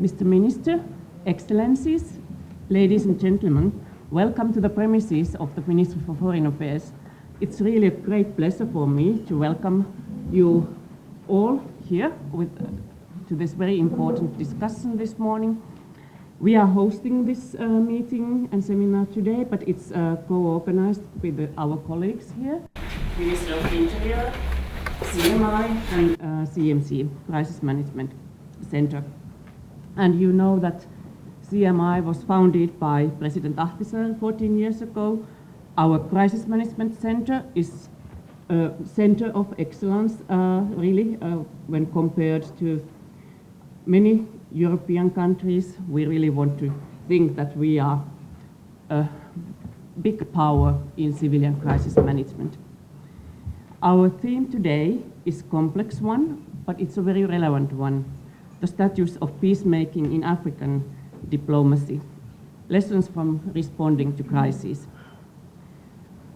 Mr. Minister, Excellencies, ladies and gentlemen, welcome to the premises of the Ministry for Foreign Affairs. It's really a great pleasure for me to welcome you all here to this very important discussion this morning. We are hosting this meeting and seminar today, but it's co-organized with our colleagues here, Minister of Interior, CMI, and CMC, Crisis Management Center. And you know that CMI was founded by President Ahtisaari 14 years ago. Our Crisis Management Center is a center of excellence, really, when compared to many European countries. We really want to think that we are a big power in civilian crisis management. Our theme today is a complex one, but it's a very relevant one: the status of peacemaking in African diplomacy, lessons from responding to crises.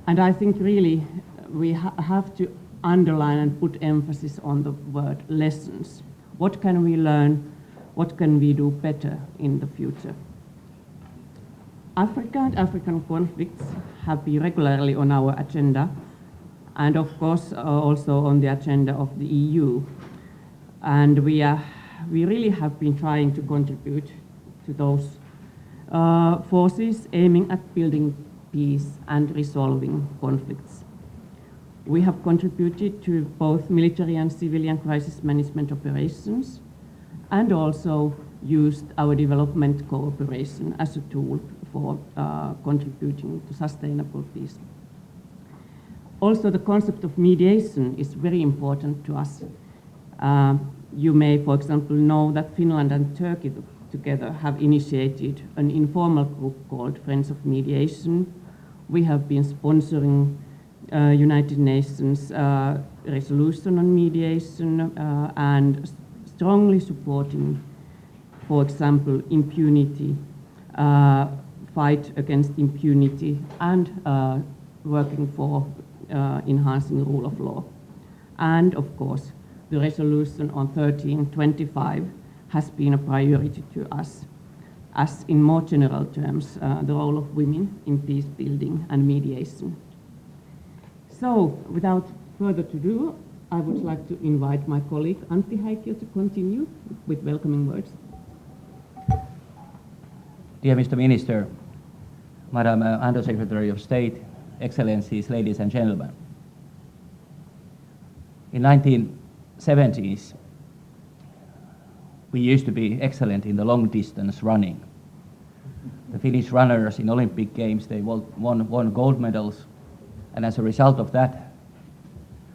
And I think really we have to underline and put emphasis on the word lessons. What can we learn? What can we do better in the future? Africa and African conflicts have been regularly on our agenda, and of course also on the agenda of the EU. And we really have been trying to contribute to those forces aiming at building peace and resolving conflicts. We have contributed to both military and civilian crisis management operations, and also used our development cooperation as a tool for contributing to sustainable peace. Also, the concept of mediation is very important to us. You may, for example, know that Finland and Turkey together have initiated an informal group called Friends of Mediation. We have been sponsoring United Nations resolution on mediation and strongly supporting, for example, impunity, fight against impunity, and working for enhancing the rule of law. And of course, the resolution on 1325 has been a priority to us, as in more general terms, the role of women in peace building and mediation. So, without further ado, I would like to invite my colleague Antti Häikiö to continue with welcoming words. Dear Mr. Minister, Madam Under-Secretary of State, Excellencies, ladies and gentlemen. In 1970s, we used to be excellent in the long distance running. The Finnish runners in Olympic Games, they won gold medals, and as a result of that,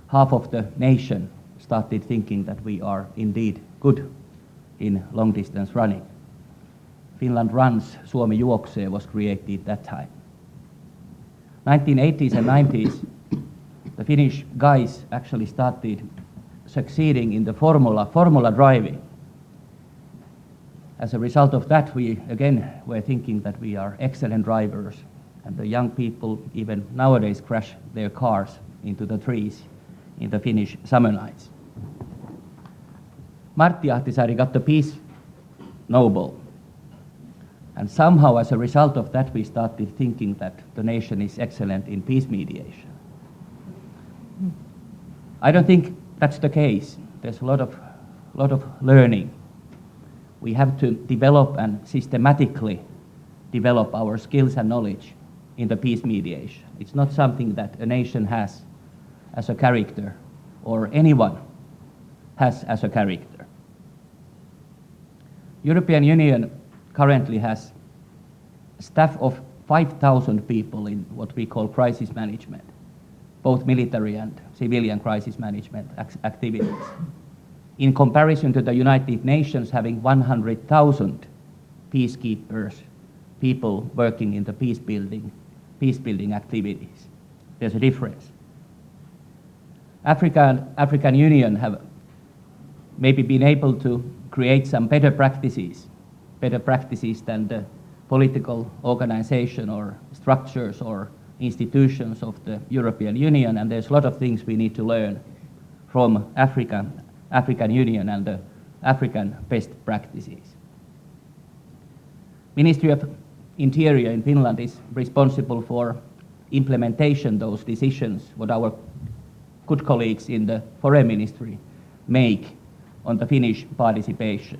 half of the nation started thinking that we are indeed good in long distance running. Finland runs, Suomi juoksee was created that time. 1980s and 90s, the Finnish guys actually started succeeding in the formula driving. As a result of that, we again were thinking that we are excellent drivers, and the young people even nowadays crash their cars into the trees in the Finnish summer nights. Martti Ahtisaari got the Peace Nobel, and somehow as a result of that we started thinking that the nation is excellent in peace mediation. I don't think that's the case. There's a lot of learning. We have to develop and systematically develop our skills and knowledge in the peace mediation. It's not something that a nation has as a character or anyone has as a character. European Union currently has a staff of 5,000 people in what we call crisis management, both military and civilian crisis management activities. In comparison to the United Nations having 100,000 peacekeepers, people working in the peace building activities. There's a difference. Africa and African Union have maybe been able to create some better practices than the political organization or structures or institutions of the European Union, and there's a lot of things we need to learn from African Union and the African best practices. Ministry of Interior in Finland is responsible for implementation those decisions what our good colleagues in the Foreign Ministry make on the Finnish participation.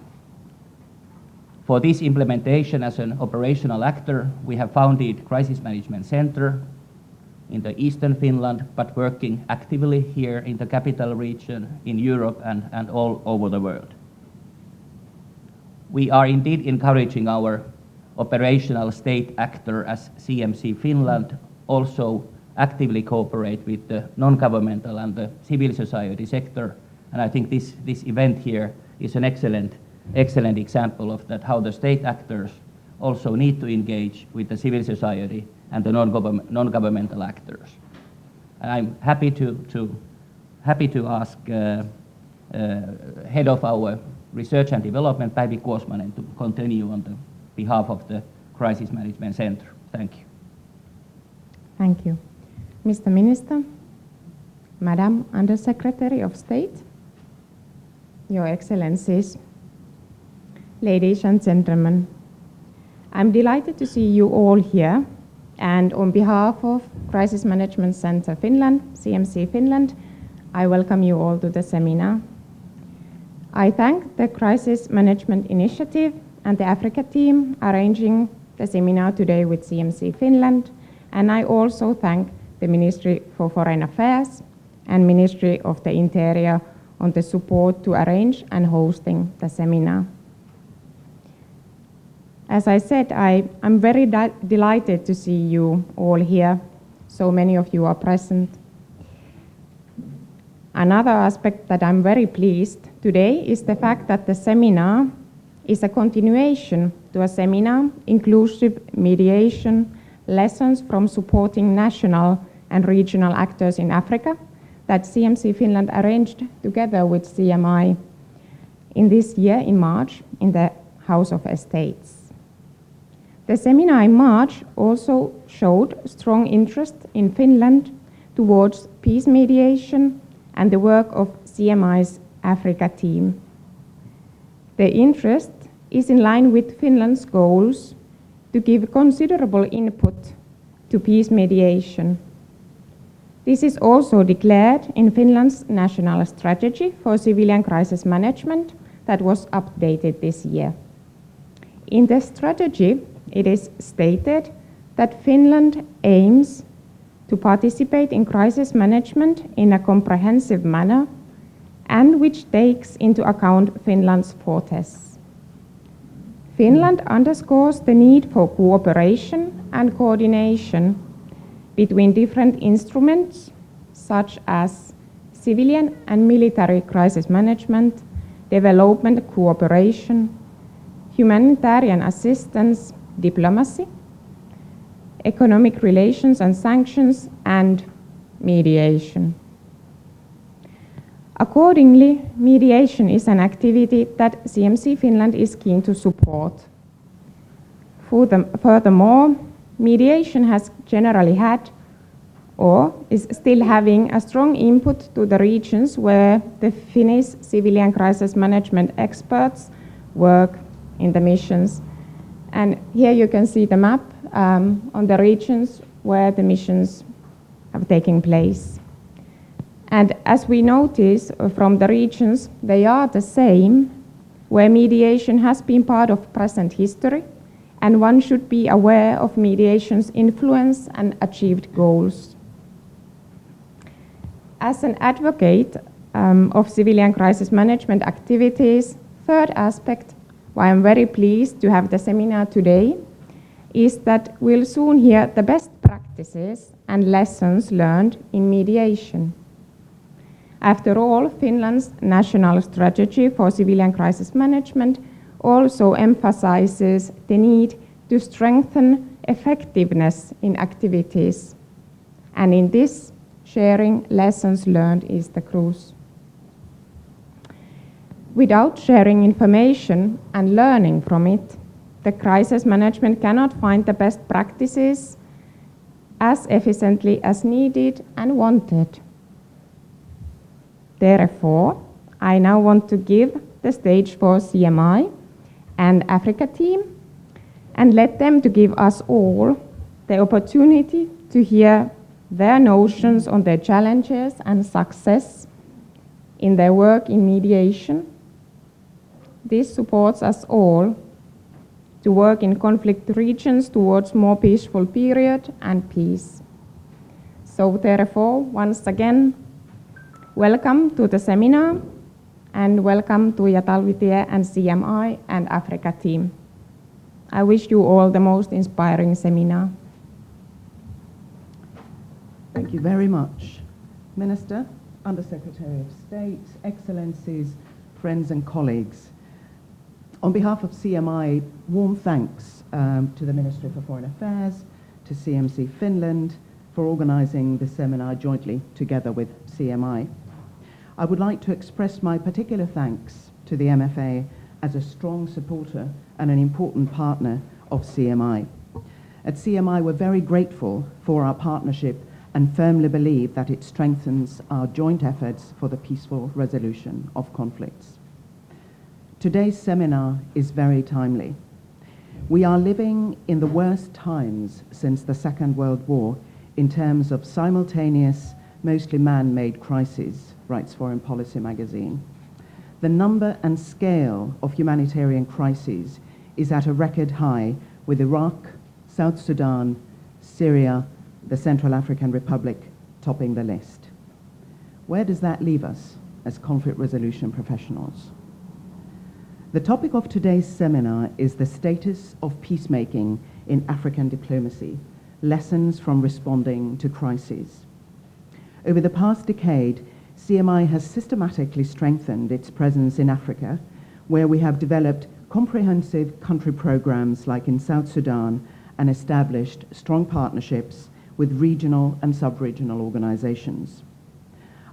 For this implementation as an operational actor, we have founded Crisis Management Center in the Eastern Finland, but working actively here in the capital region, in Europe and all over the world. We are indeed encouraging our operational state actor as CMC Finland also actively cooperate with the non-governmental and the civil society sector. And I think this event here is an excellent example of that, how the state actors also need to engage with the civil society and the non-governmental actors. And I'm happy to ask head of our research and development, Päivi Kuosmanen, to continue on the behalf of the Crisis Management Center. Thank you. Thank you. Mr. Minister, Madam Undersecretary of State, Your Excellencies, ladies and gentlemen, I'm delighted to see you all here, and on behalf of Crisis Management Center Finland, CMC Finland, I welcome you all to the seminar. I thank the Crisis Management Initiative and the Africa team arranging the seminar today with CMC Finland, and I also thank the Ministry for Foreign Affairs and Ministry of the Interior on the support to arrange and hosting the seminar. As I said, I'm very delighted to see you all here. So many of you are present. Another aspect that I'm very pleased today is the fact that the seminar is a continuation to a seminar, Inclusive Mediation, Lessons from Supporting National and Regional Actors in Africa, that CMC Finland arranged together with CMI in this year in March in the House of Estates. The seminar in March also showed strong interest in Finland towards peace mediation and the work of CMI's Africa team. The interest is in line with Finland's goals to give considerable input to peace mediation. This is also declared in Finland's national strategy for civilian crisis management that was updated this year. In the strategy, it is stated that Finland aims to participate in crisis management in a comprehensive manner and which takes into account Finland's fortes. Finland underscores the need for cooperation and coordination between different instruments such as civilian and military crisis management, development cooperation, humanitarian assistance, diplomacy, economic relations and sanctions, and mediation. Accordingly, mediation is an activity that CMC Finland is keen to support. Furthermore, mediation has generally had or is still having a strong input to the regions where the Finnish civilian crisis management experts work in the missions. And here you can see the map on the regions where the missions have taken place. And as we notice from the regions, they are the same, where mediation has been part of present history, and one should be aware of mediation's influence and achieved goals. As an advocate of civilian crisis management activities, third aspect why I'm very pleased to have the seminar today is that we'll soon hear the best practices and lessons learned in mediation. After all, Finland's national strategy for civilian crisis management also emphasizes the need to strengthen effectiveness in activities. And in this, sharing lessons learned is the crucial. Without sharing information and learning from it, the crisis management cannot find the best practices as efficiently as needed and wanted. Therefore, I now want to give the stage for CMI and Africa team and let them to give us all the opportunity to hear their notions on their challenges and success in their work in mediation. This supports us all to work in conflict regions towards more peaceful period and peace. So therefore, once again, welcome to the seminar and welcome to Talvitie and CMI and Africa team. I wish you all the most inspiring seminar. Thank you very much. Minister, Undersecretary of State, Excellencies, friends and colleagues. On behalf of CMI, warm thanks to the Ministry for Foreign Affairs, to CMC Finland for organising this seminar jointly together with CMI. I would like to express my particular thanks to the MFA as a strong supporter and an important partner of CMI. At CMI, we're very grateful for our partnership and firmly believe that it strengthens our joint efforts for the peaceful resolution of conflicts. Today's seminar is very timely. We are living in the worst times since the Second World War in terms of simultaneous, mostly man-made crises, writes Foreign Policy magazine. The number and scale of humanitarian crises is at a record high, with Iraq, South Sudan, Syria, the Central African Republic topping the list. Where does that leave us as conflict resolution professionals? The topic of today's seminar is the status of peacemaking in African diplomacy, lessons from responding to crises. Over the past decade, CMI has systematically strengthened its presence in Africa, where we have developed comprehensive country programs like in South Sudan and established strong partnerships with regional and sub-regional organizations.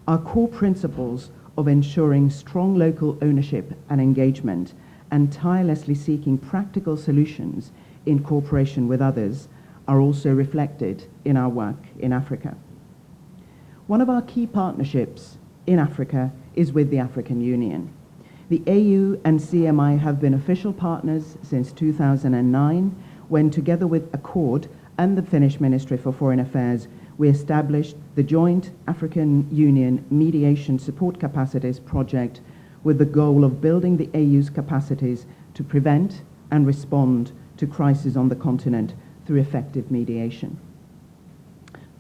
Our core principles of ensuring strong local ownership and engagement and tirelessly seeking practical solutions in cooperation with others are also reflected in our work in Africa. One of our key partnerships in Africa is with the African Union. The AU and CMI have been official partners since 2009, when together with Accord and the Finnish Ministry for Foreign Affairs, we established the joint African Union Mediation Support Capacities project with the goal of building the AU's capacities to prevent and respond to crises on the continent through effective mediation.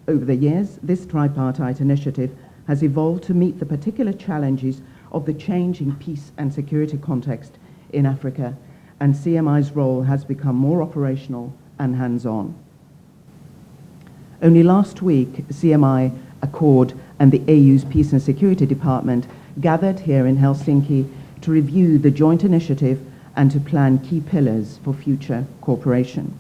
Over the years, this tripartite initiative has evolved to meet the particular challenges of the changing peace and security context in Africa, and CMI's role has become more operational and hands-on. Only last week, CMI, Accord, and the AU's Peace and Security Department gathered here in Helsinki to review the joint initiative and to plan key pillars for future cooperation.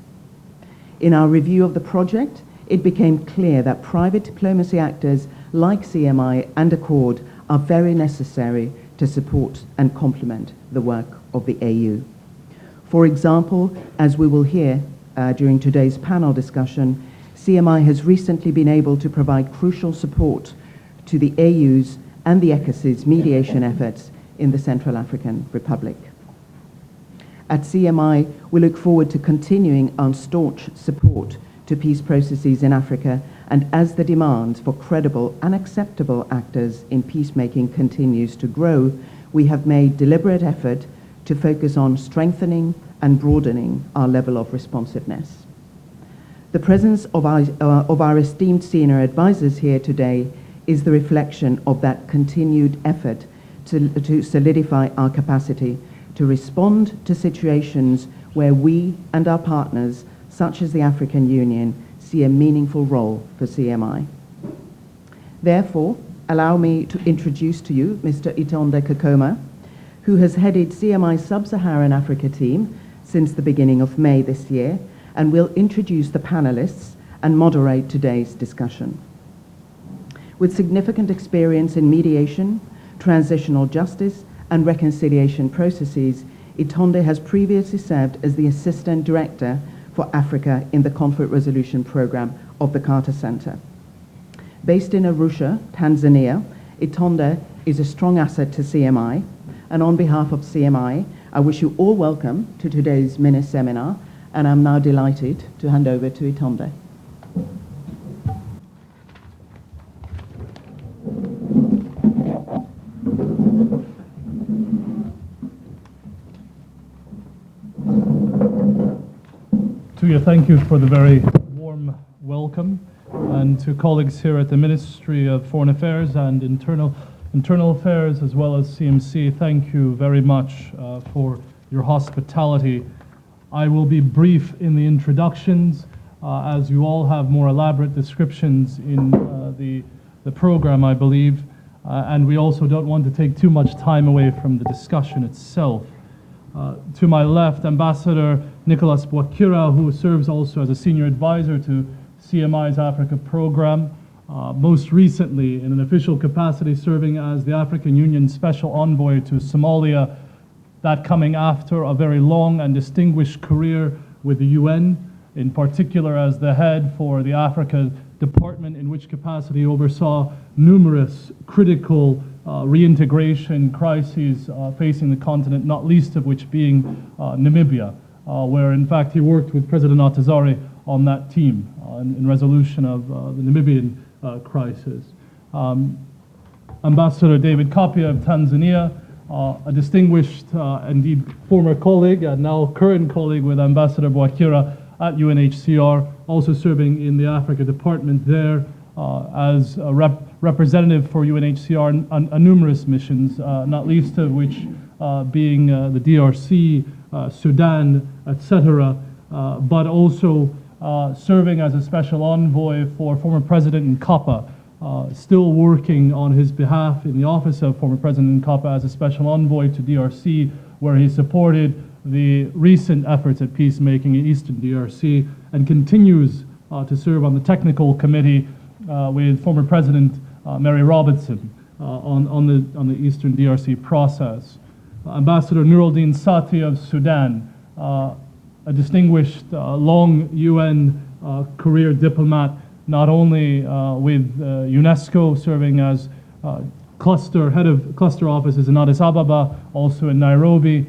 In our review of the project, it became clear that private diplomacy actors like CMI and Accord are very necessary to support and complement the work of the AU. For example, as we will hear during today's panel discussion, CMI has recently been able to provide crucial support to the AU's and the ECOS's mediation efforts in the Central African Republic. At CMI, we look forward to continuing our staunch support to peace processes in Africa, and as the demand for credible and acceptable actors in peacemaking continues to grow, we have made deliberate effort to focus on strengthening and broadening our level of responsiveness. The presence of our esteemed senior advisors here today is the reflection of that continued effort to solidify our capacity to respond to situations where we and our partners, such as the African Union, see a meaningful role for CMI. Therefore, allow me to introduce to you Mr. Itonde Kakoma, who has headed CMI's Sub-Saharan Africa team since the beginning of May this year, and will introduce the panelists and moderate today's discussion. With significant experience in mediation, transitional justice, and reconciliation processes, Itonde has previously served as the Assistant Director for Africa in the Conflict Resolution Program of the Carter Center. Based in Arusha, Tanzania, Itonde is a strong asset to CMI, and on behalf of CMI, I wish you all welcome to today's mini-seminar, and I'm now delighted to hand over to Itonde. Tuija, thank you for the very warm welcome, and to colleagues here at the Ministry of Foreign Affairs and Internal Affairs, as well as CMC, thank you very much for your hospitality. I will be brief in the introductions, as you all have more elaborate descriptions in the program, I believe, and we also don't want to take too much time away from the discussion itself. To my left, Ambassador Nicolas Bwakira, who serves also as a senior advisor to CMI's Africa program, most recently in an official capacity serving as the African Union Special Envoy to Somalia, that coming after a very long and distinguished career with the UN, in particular as the head for the Africa Department, in which capacity he oversaw numerous critical reintegration crises facing the continent, not least of which being Namibia, where in fact he worked with President Atazari on that team in resolution of the Namibian crisis. Ambassador David Kapya of Tanzania, a distinguished, indeed former colleague and now current colleague with Ambassador Bwakira at UNHCR, also serving in the Africa Department there as a representative for UNHCR on numerous missions, not least of which being the DRC, Sudan, etc., but also serving as a special envoy for former President Nkapa, still working on his behalf in the office of former President Nkapa as a special envoy to DRC, where he supported the recent efforts at peacemaking in Eastern DRC and continues to serve on the technical committee with former President Mary Robinson on the Eastern DRC process. Ambassador Nureldin Satti of Sudan, a distinguished long UN career diplomat, not only with UNESCO, serving as head of cluster offices in Addis Ababa, also in Nairobi,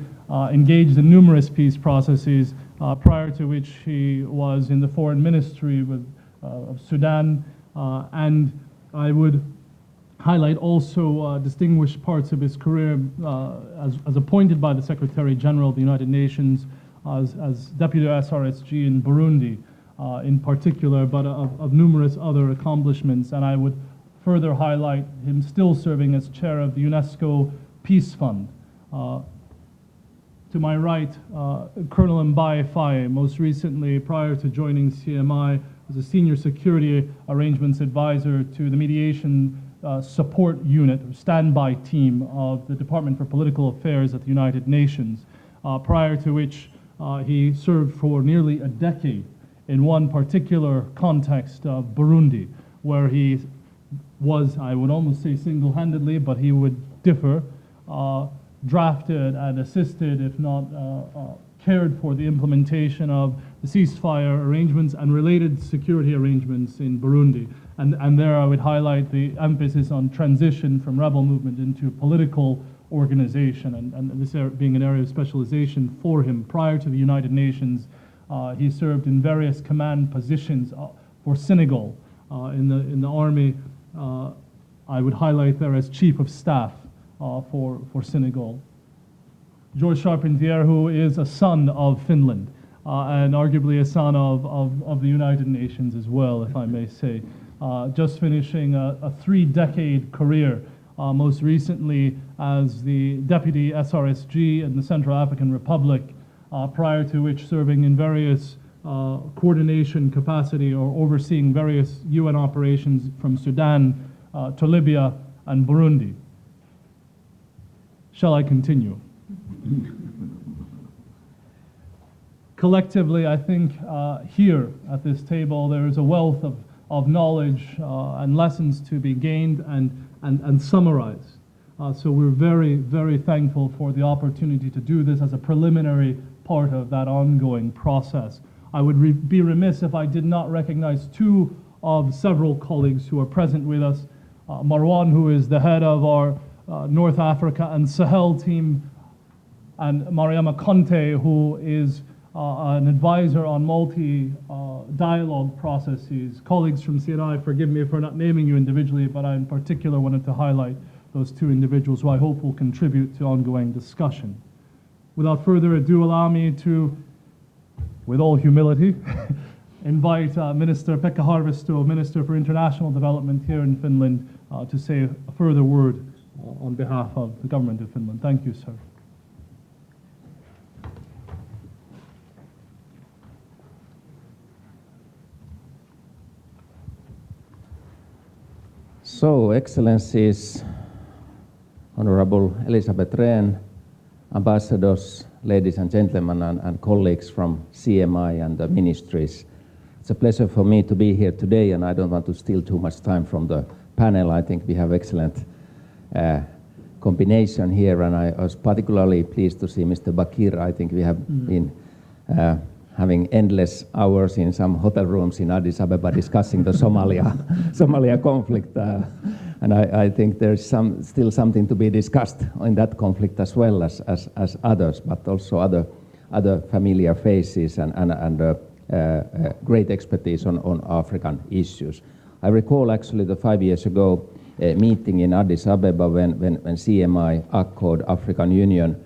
engaged in numerous peace processes, prior to which he was in the foreign ministry of Sudan, and I would highlight also distinguished parts of his career as appointed by the Secretary General of the United Nations as Deputy SRSG in Burundi in particular, but of numerous other accomplishments. And I would further highlight him still serving as chair of the UNESCO Peace Fund. To my right, Colonel Mbaye Faye, most recently, prior to joining CMI, was a senior security arrangements advisor to the mediation support unit, or standby team of the Department for Political Affairs at the United Nations, prior to which he served for nearly a decade in one particular context of Burundi, where he was, I would almost say single-handedly, but he would differ, drafted and assisted, if not cared for, the implementation of the ceasefire arrangements and related security arrangements in Burundi. And there I would highlight the emphasis on transition from rebel movement into political organization, and this being an area of specialization for him. Prior to the United Nations, he served in various command positions for Senegal in the army. I would highlight there as Chief of Staff for Senegal. Georg Charpentier, who is a son of Finland, and arguably a son of the United Nations as well, if I may say. Just finishing a 3-decade career, most recently as the Deputy SRSG in the Central African Republic, prior to which serving in various coordination capacity or overseeing various UN operations from Sudan to Libya and Burundi. Shall I continue? Collectively, I think here at this table there is a wealth of knowledge and lessons to be gained and summarized. So we're very, very thankful for the opportunity to do this as a preliminary part of that ongoing process. I would be remiss if I did not recognize two of several colleagues who are present with us. Marwan, who is the head of our North Africa and Sahel team, and Mariama Conte, who is an advisor on multi-dialogue processes. Colleagues from CNI, forgive me for not naming you individually, but I in particular wanted to highlight those two individuals who I hope will contribute to ongoing discussion. Without further ado, allow me to, with all humility, invite Minister Pekka Haavisto, Minister for International Development here in Finland, to say a further word on behalf of the government of Finland. Thank you, sir. So, Excellencies, Honorable Elisabeth Rehn, ambassadors, ladies and gentlemen, and colleagues from CMI and the ministries. It's a pleasure for me to be here today, and I don't want to steal too much time from the panel. I think we have excellent combination here, and I was particularly pleased to see Mr. Bwakira. I think we have been having endless hours in some hotel rooms in Addis Ababa discussing the Somalia conflict. And I think there's still something to be discussed in that conflict as well as others, but also other familiar faces and great expertise on African issues. I recall actually the 5 years ago meeting in Addis Ababa when CMI, ACCOD, African Union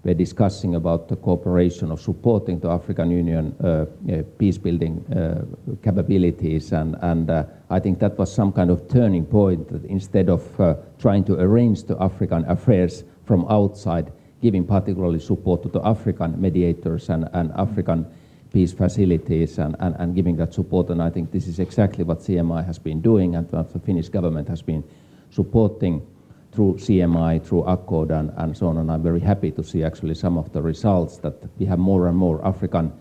were discussing about the cooperation of supporting the African Union peace-building capabilities, and I think that was some kind of turning point, that instead of trying to arrange the African affairs from outside, giving particularly support to the African mediators and African peace facilities and giving that support, and I think this is exactly what CMI has been doing and what the Finnish government has been supporting through CMI, through ACCOD and so on, and I'm very happy to see actually some of the results, that we have more and more African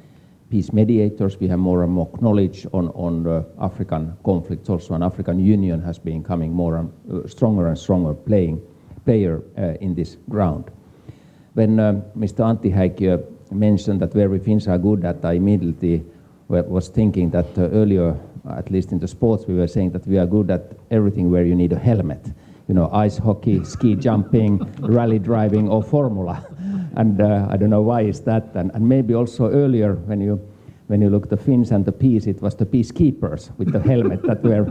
peace mediators, we have more and more knowledge on the African conflicts also, and African Union has been becoming more and stronger player in this ground. When Mr. Antti Häikiö mentioned that where we Finns are good at, I immediately was thinking that earlier, at least in the sports, we were saying that we are good at everything where you need a helmet. You know, ice hockey, ski jumping, rally driving, or formula. And I don't know why is that. And maybe also earlier, when you look at the Finns and the peace, it was the peacekeepers with the helmet that were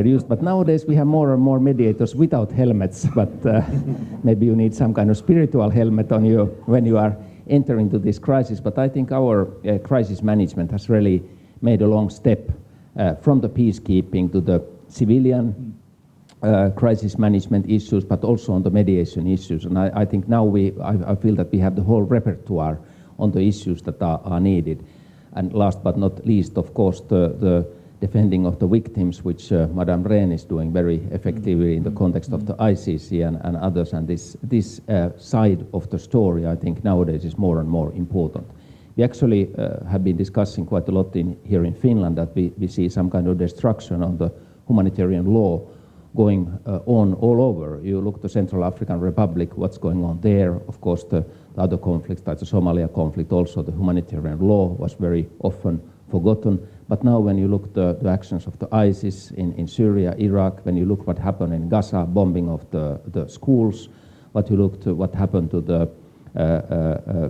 used. But nowadays we have more and more mediators without helmets. But maybe you need some kind of spiritual helmet on you when you are entering into this crisis. But I think our crisis management has really made a long step from the peacekeeping to the civilian crisis management issues, but also on the mediation issues. And I think now I feel that we have the whole repertoire on the issues that are needed. And last but not least, of course, the defending of the victims, which Madame Rehn is doing very effectively in the context of the ICC and others. And this side of the story, I think nowadays is more and more important. We actually have been discussing quite a lot here in Finland that we see some kind of destruction on the humanitarian law going on all over. You look at the Central African Republic, what's going on there. Of course, the other conflicts, like the Somalia conflict, also the humanitarian law was very often forgotten. But now when you look at the actions of the ISIS in Syria, Iraq, when you look what happened in Gaza, bombing of the schools, what you look to what happened to the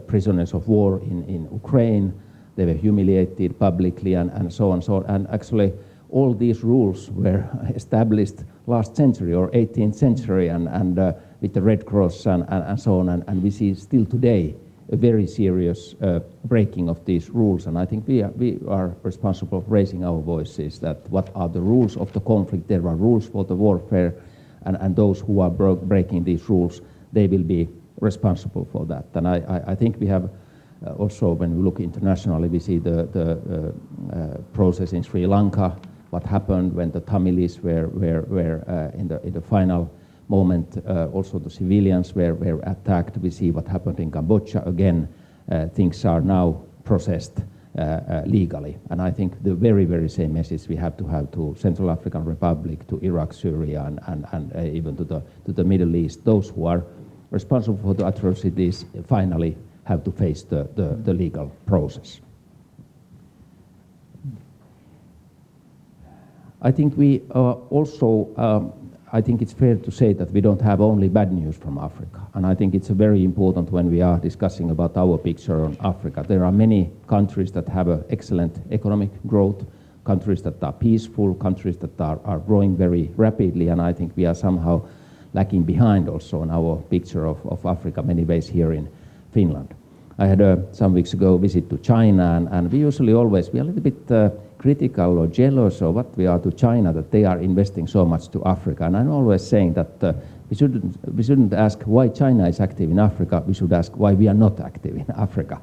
prisoners of war in Ukraine, they were humiliated publicly and so on. And actually, all these rules were established last century or 18th century and with the Red Cross and so on. And we see still today a very serious breaking of these rules. And I think we are responsible for raising our voices that what are the rules of the conflict. There are rules for the warfare, and those who are breaking these rules, they will be responsible for that. And I think we have also, when we look internationally, we see the process in Sri Lanka, what happened when the Tamilis were in the final moment. Also the civilians were attacked. We see what happened in Cambodia. Again, things are now processed legally. And I think the very, very same message we have to Central African Republic, to Iraq, Syria, and even to the Middle East. Those who are responsible for the atrocities finally have to face the legal process. I think we also I think it's fair to say that we don't have only bad news from Africa. And I think it's very important when we are discussing about our picture on Africa. There are many countries that have an excellent economic growth, countries that are peaceful, countries that are growing very rapidly, and I think we are somehow lagging behind also on our picture of Africa many ways here in Finland. I had some weeks ago a visit to China, and we usually always, we are a little bit critical or jealous of what we are to China, that they are investing so much to Africa. And I'm always saying that we shouldn't ask why China is active in Africa, we should ask why we are not active in Africa.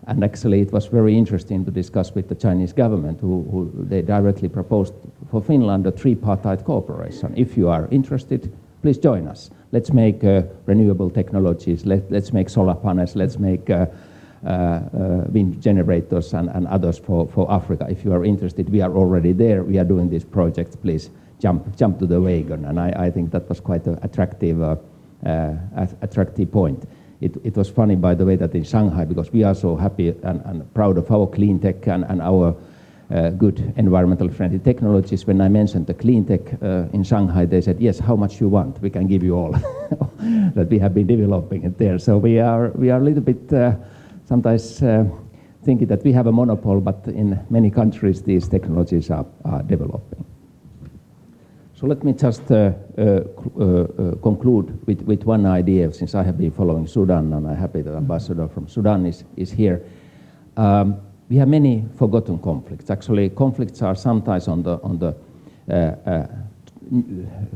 And actually it was very interesting to discuss with the Chinese government, who they directly proposed for Finland a tripartite cooperation. If you are interested, please join us. Let's make renewable technologies, let's make solar panels, let's make wind generators and others for Africa. If you are interested, we are already there, we are doing these projects, please jump to the wagon. And I think that was quite an attractive point. It was funny, by the way, that in Shanghai, because we are so happy and proud of our clean tech and our good environmental friendly technologies. When I mentioned the clean tech in Shanghai, they said, yes, how much you want? We can give you all that we have been developing it there. So we are a little bit sometimes thinking that we have a monopoly, but in many countries these technologies are developing. So let me just conclude with one idea, since I have been following Sudan, and I'm happy that Ambassador from Sudan is here. We have many forgotten conflicts. Actually, conflicts are sometimes on the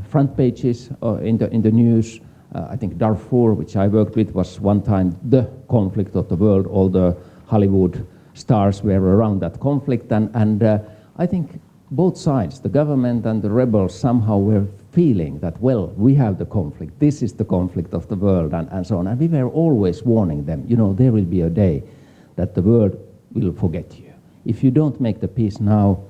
front pages in the news. I think Darfur, which I worked with, was one time the conflict of the world. All the Hollywood stars were around that conflict, and I think both sides, the government and the rebels, somehow were feeling that, well, we have the conflict, this is the conflict of the world, and so on. And we were always warning them, you know, there will be a day that the world will forget you. If you don't make the peace now,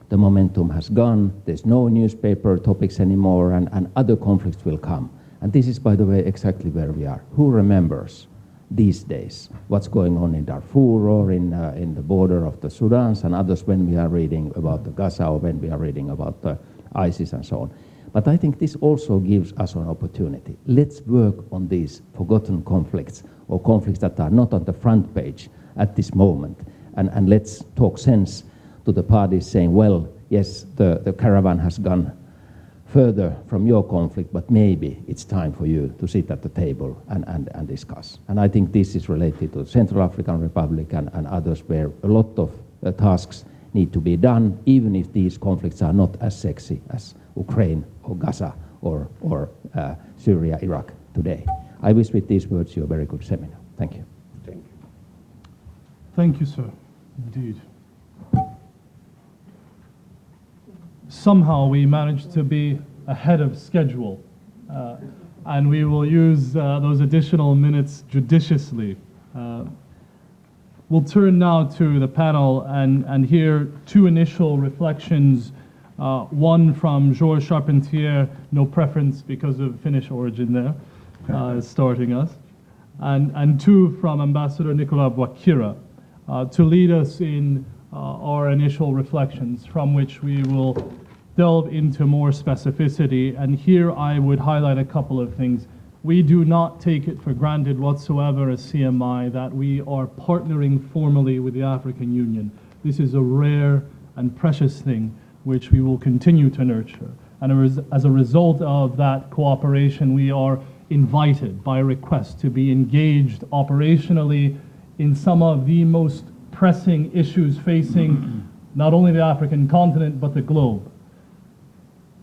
the momentum has gone, there's no newspaper topics anymore, and other conflicts will come. And this is, by the way, exactly where we are. Who remembers these days what's going on in Darfur or in the border of the Sudan and others, when we are reading about the Gaza or when we are reading about the ISIS and so on? But I think this also gives us an opportunity. Let's work on these forgotten conflicts, or conflicts that are not on the front page at this moment, and let's talk sense to the parties, saying, well, yes, the caravan has gone further from your conflict, but maybe it's time for you to sit at the table and discuss. And I think this is related to the Central African Republic and others, where a lot of tasks need to be done, even if these conflicts are not as sexy as Ukraine or Gaza or Syria, Iraq today. I wish with these words you a very good seminar. Thank you. Thank you. Thank you, sir. Indeed. Somehow we managed to be ahead of schedule, and we will use those additional minutes judiciously. We'll turn now to the panel and hear two initial reflections, one from Georg Charpentier, no preference because of Finnish origin there, starting us, and two from Ambassador Nicolas Bwakira, to lead us in our initial reflections, from which we will delve into more specificity. And here I would highlight a couple of things. We do not take it for granted whatsoever as CMI that we are partnering formally with the African Union. This is a rare and precious thing which we will continue to nurture. And as a result of that cooperation, we are invited by request to be engaged operationally in some of the most pressing issues facing not only the African continent but the globe.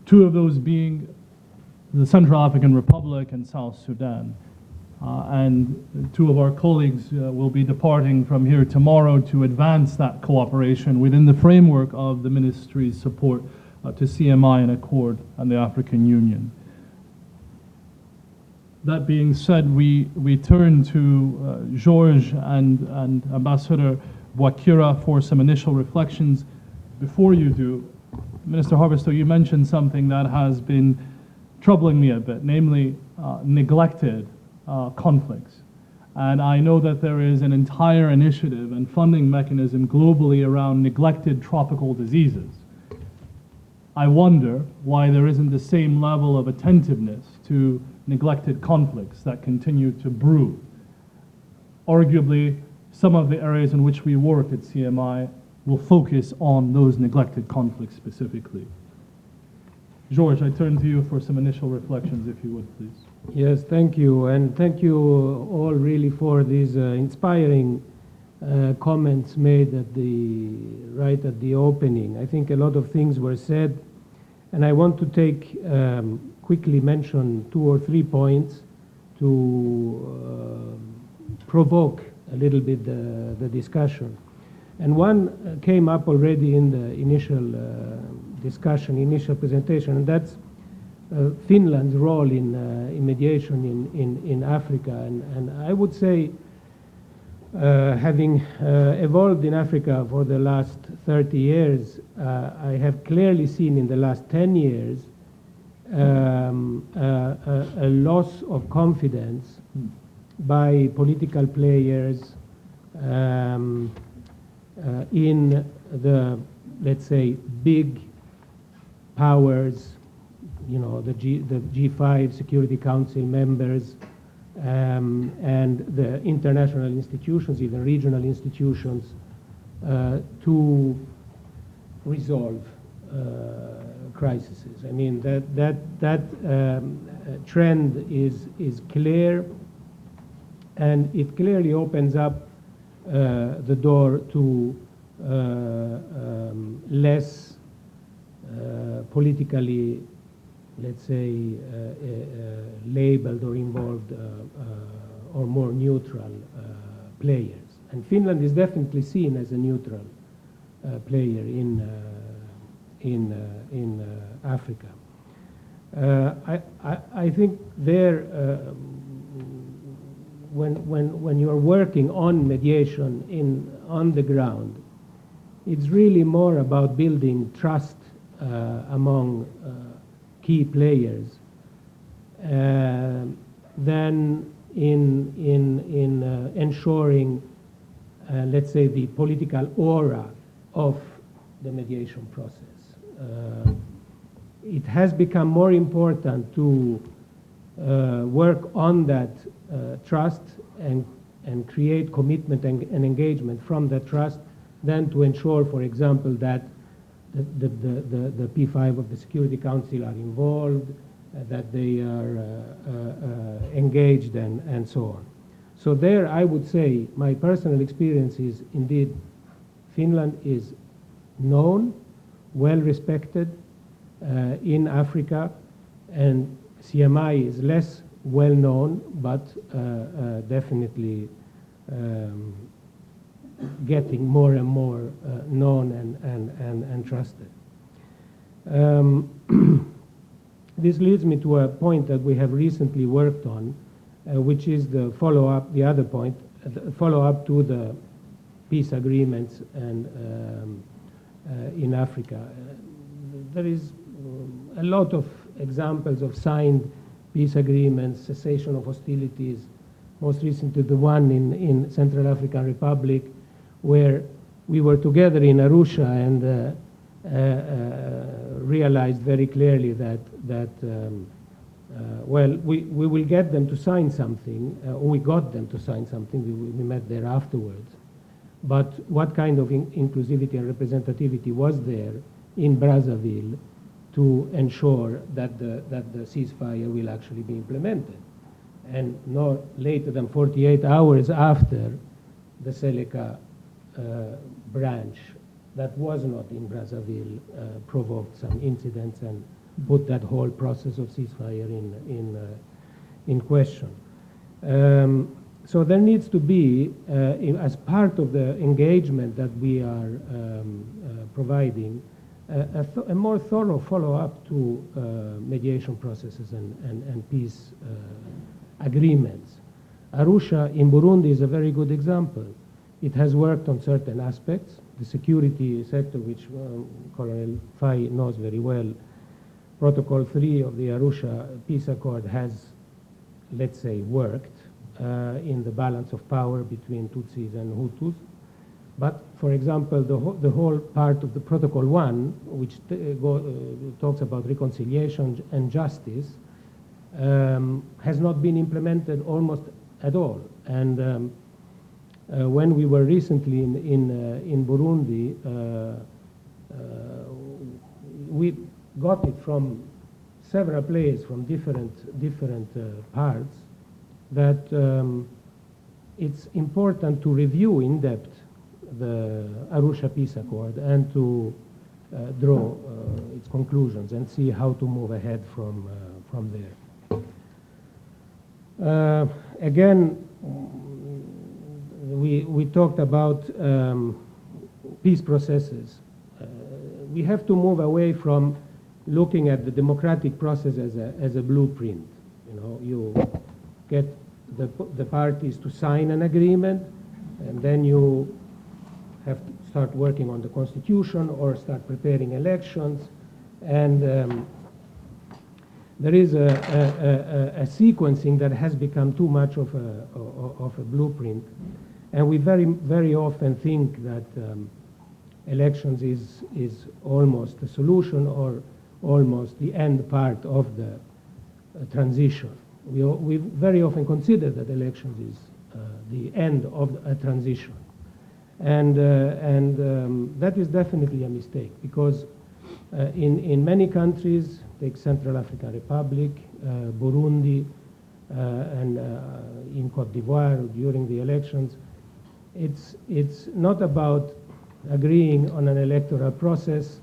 Two of those being the Central African Republic and South Sudan. And two of our colleagues will be departing from here tomorrow to advance that cooperation within the framework of the Ministry's support to CMI and Accord and the African Union. That being said, we turn to Georg and Ambassador Bwakira for some initial reflections. Before you do, Minister Haavisto, you mentioned something that has been troubling me a bit, namely neglected conflicts. And I know that there is an entire initiative and funding mechanism globally around neglected tropical diseases. I wonder why there isn't the same level of attentiveness to neglected conflicts that continue to brew. Arguably, some of the areas in which we work at CMI will focus on those neglected conflicts specifically. George, I turn to you for some initial reflections, if you would, please. Yes, thank you, and thank you all really for these inspiring comments made right at the opening. I think a lot of things were said, and I want to take quickly mention 2 or 3 points to provoke a little bit the discussion. And one came up already in the initial discussion, initial presentation, and that's Finland's role in mediation in Africa. And I would say, having evolved in Africa for the last 30 years, I have clearly seen in the last 10 years a loss of confidence by political players in the, let's say, big powers, you know, the G5 Security Council members, and the international institutions, even regional institutions, to resolve crises. I mean, that trend is clear, and it clearly opens up the door to less politically, let's say, labeled or involved or more neutral players. And Finland is definitely seen as a neutral player in Africa. I think there, when you're working on mediation on the ground, it's really more about building trust among key players than in ensuring, let's say, the political aura of the mediation process. It has become more important to work on that trust and create commitment and engagement from that trust than to ensure, for example, that the P5 of the Security Council are involved, that they are engaged, and so on. So there, I would say, my personal experience is indeed Finland is known, well respected in Africa, and CMI is less well known, but definitely getting more and more known and trusted. This leads me to a point that we have recently worked on, which is the follow-up, the other point, the follow-up to the peace agreements and in Africa. There is a lot of examples of signed peace agreements, cessation of hostilities, most recently the one in Central African Republic, where we were together in Arusha and realized very clearly that well, we will get them to sign something, we got them to sign something, we met there afterwards. But what kind of inclusivity and representativity was there in Brazzaville to ensure that the ceasefire will actually be implemented? And no later than 48 hours after the Seleka branch that was not in Brazzaville provoked some incidents and put that whole process of ceasefire in question. So there needs to be, as part of the engagement that we are providing, a more thorough follow-up to mediation processes and peace agreements. Arusha in Burundi is a very good example. It has worked on certain aspects. The security sector, which Colonel Faye knows very well, Protocol 3 of the Arusha Peace Accord has, let's say, worked in the balance of power between Tutsis and Hutus. But, for example, the whole part of the Protocol 1, which talks about reconciliation and justice, has not been implemented almost at all. And when we were recently in Burundi, we got it from several players from different parts that it's important to review in depth the Arusha Peace Accord and to draw its conclusions and see how to move ahead from there. Again, we talked about peace processes. We have to move away from looking at the democratic process as a blueprint. You know, you get the parties to sign an agreement, and then you have to start working on the constitution or start preparing elections. And there is a sequencing that has become too much of a blueprint. And we very often think that elections is almost a solution or almost the end part of the transition. We very often consider that elections is the end of a transition. And that is definitely a mistake, because in many countries, take Central African Republic, Burundi, and in Cote d'Ivoire during the elections, it's not about agreeing on an electoral process,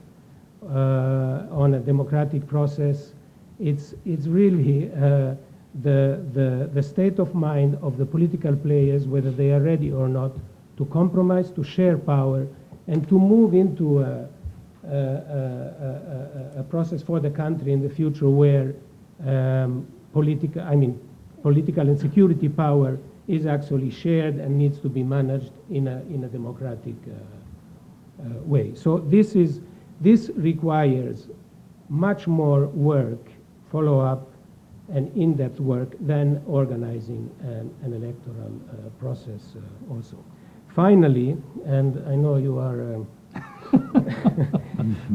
on a democratic process. It's really the state of mind of the political players, whether they are ready or not, to compromise, to share power, and to move into a process for the country in the future where political and security power is actually shared and needs to be managed in a democratic way. So this requires much more work, follow-up, and in-depth work than organizing an electoral process also. Finally, and I know you are...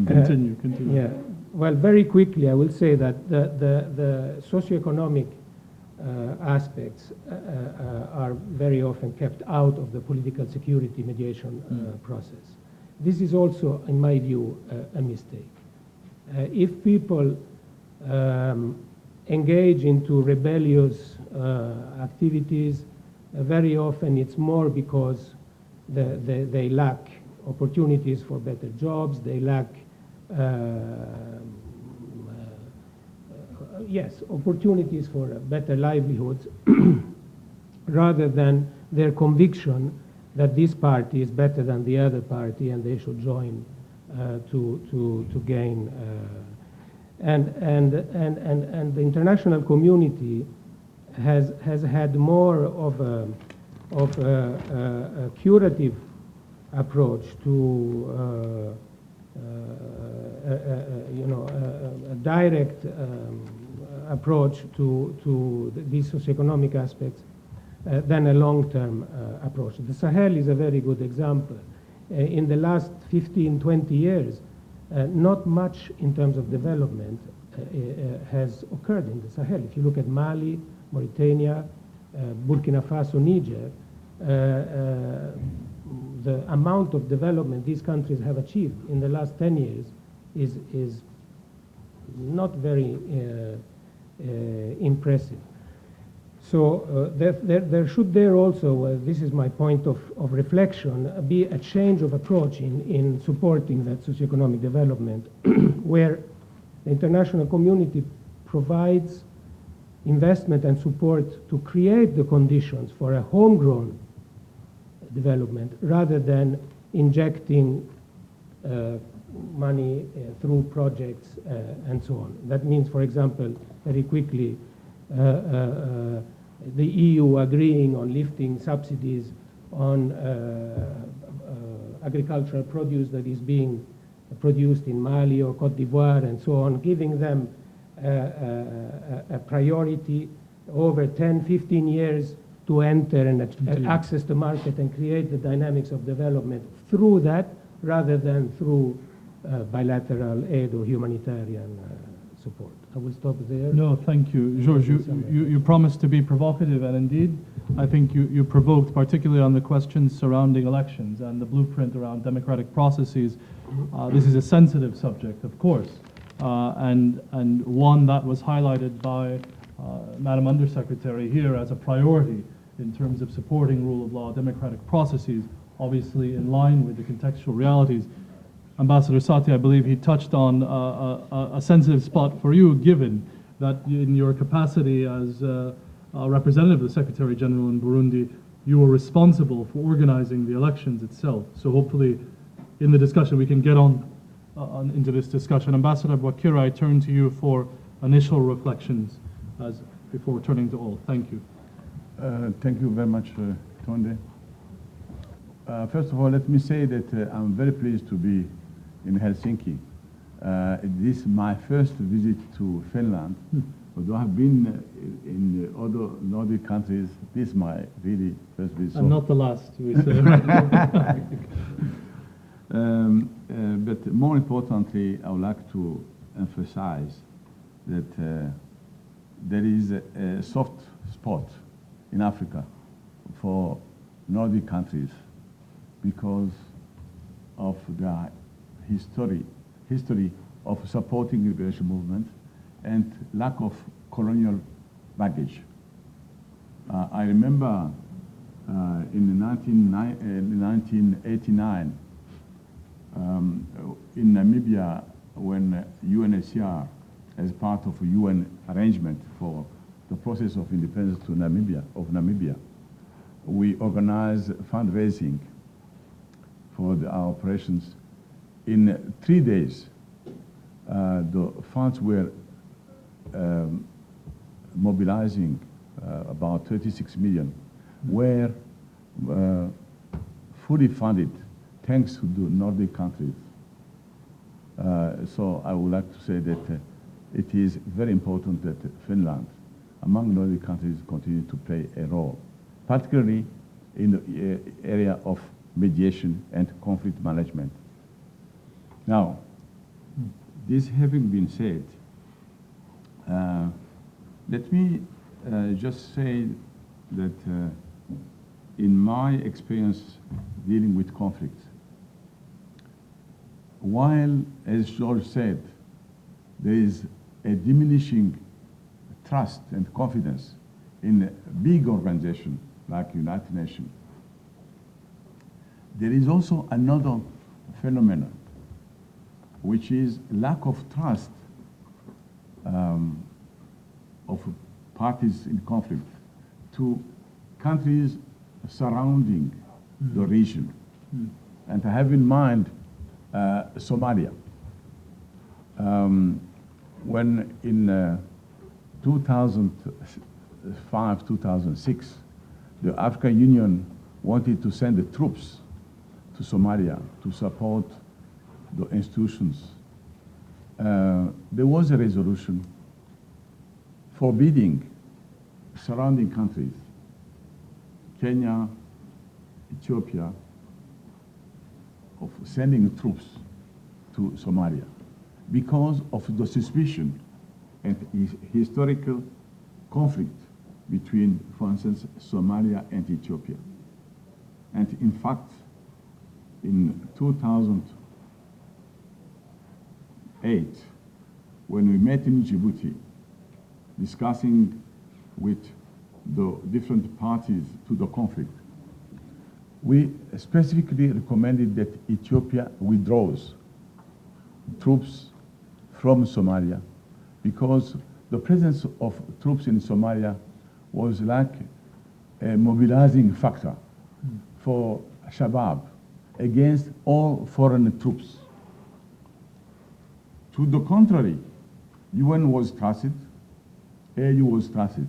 Continue. Yeah. Well, very quickly, I will say that the socioeconomic aspects are very often kept out of the political security mediation process. This is also, in my view, a mistake. If people engage into rebellious activities, very often it's more because they lack opportunities for better jobs, they lack opportunities for better livelihoods, rather than their conviction that this party is better than the other party and they should join to gain. And the international community has had more of a curative approach to a direct approach to these socioeconomic aspects than a long-term approach. The Sahel is a very good example. In the last 15, 20 years, not much in terms of development has occurred in the Sahel. If you look at Mali, Mauritania, Burkina Faso, Niger, the amount of development these countries have achieved in the last 10 years is not very impressive. So there should also, this is my point of reflection, be a change of approach in supporting that socioeconomic development, where the international community provides investment and support to create the conditions for a homegrown development, rather than injecting money through projects and so on. That means, for example, very quickly, the EU agreeing on lifting subsidies on agricultural produce that is being produced in Mali or Cote d'Ivoire and so on, giving them a priority over 10, 15 years to enter and access the market and create the dynamics of development through that, rather than through bilateral aid or humanitarian support. I will stop there. No, thank you. George, you promised to be provocative, and indeed, I think you provoked, particularly on the questions surrounding elections and the blueprint around democratic processes. This is a sensitive subject, of course, and one that was highlighted by Madam Undersecretary here as a priority in terms of supporting rule of law, democratic processes, obviously in line with the contextual realities. Ambassador Satti, I believe he touched on a sensitive spot for you, given that in your capacity as a representative of the Secretary General in Burundi, you were responsible for organizing the elections itself. So hopefully in the discussion we can get on into this discussion. Ambassador Bwakira, I turn to you for initial reflections before turning to all. Thank you. Thank you very much, Tonde. First of all, let me say that I'm very pleased to be in Helsinki. This is my first visit to Finland. Although I have been in other Nordic countries, this is my really first visit. And not the last, we say. But more importantly, I would like to emphasize that there is a soft spot in Africa for Nordic countries because of the history of supporting the liberation movement and lack of colonial baggage. I remember in 1989 in Namibia, when UNHCR, as part of a UN arrangement for the process of independence of Namibia, we organized fundraising for our operations. In 3 days, the funds were mobilizing about 36 million, were fully funded thanks to the Nordic countries. So I would like to say that it is very important that Finland, among Nordic countries, continue to play a role, particularly in the area of mediation and conflict management. Now, this having been said, let me just say that in my experience dealing with conflict, while, as George said, there is a diminishing trust and confidence in a big organization like United Nations, there is also another phenomenon, which is lack of trust of parties in conflict to countries surrounding the region. And I have in mind Somalia. When in 2005, 2006, the African Union wanted to send the troops to Somalia to support the institutions, there was a resolution forbidding surrounding countries, Kenya, Ethiopia, of sending troops to Somalia because of the suspicion and historical conflict between, for instance, Somalia and Ethiopia. And in fact, in 2008, when we met in Djibouti, discussing with the different parties to the conflict, we specifically recommended that Ethiopia withdraws troops from Somalia because the presence of troops in Somalia was like a mobilizing factor for Shabab against all foreign troops. To the contrary, UN was trusted, AU was trusted.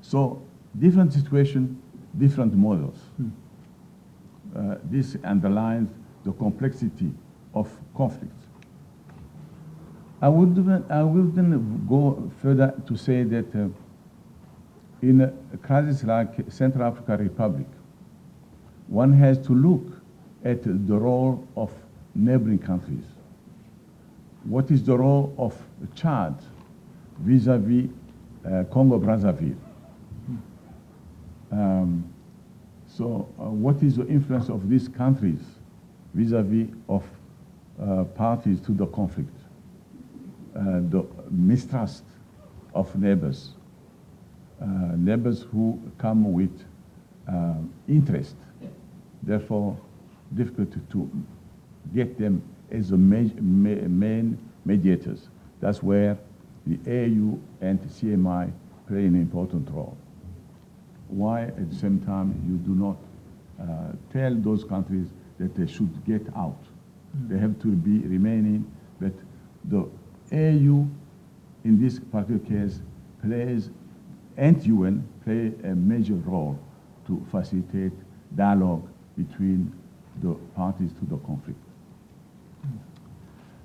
So different situation, different models. This underlines the complexity of conflict. I will then go further to say that in a crisis like Central African Republic, one has to look at the role of neighboring countries. What is the role of Chad vis-à-vis Congo-Brazzaville? What is the influence of these countries vis-à-vis of parties to the conflict? The mistrust of neighbors, neighbors who come with interest, therefore difficult to get them as the main mediators. That's where the AU and CMI play an important role. Why at the same time you do not tell those countries that they should get out? They have to be remaining, but the AU in this particular case plays, and UN play a major role to facilitate dialogue between the parties to the conflict.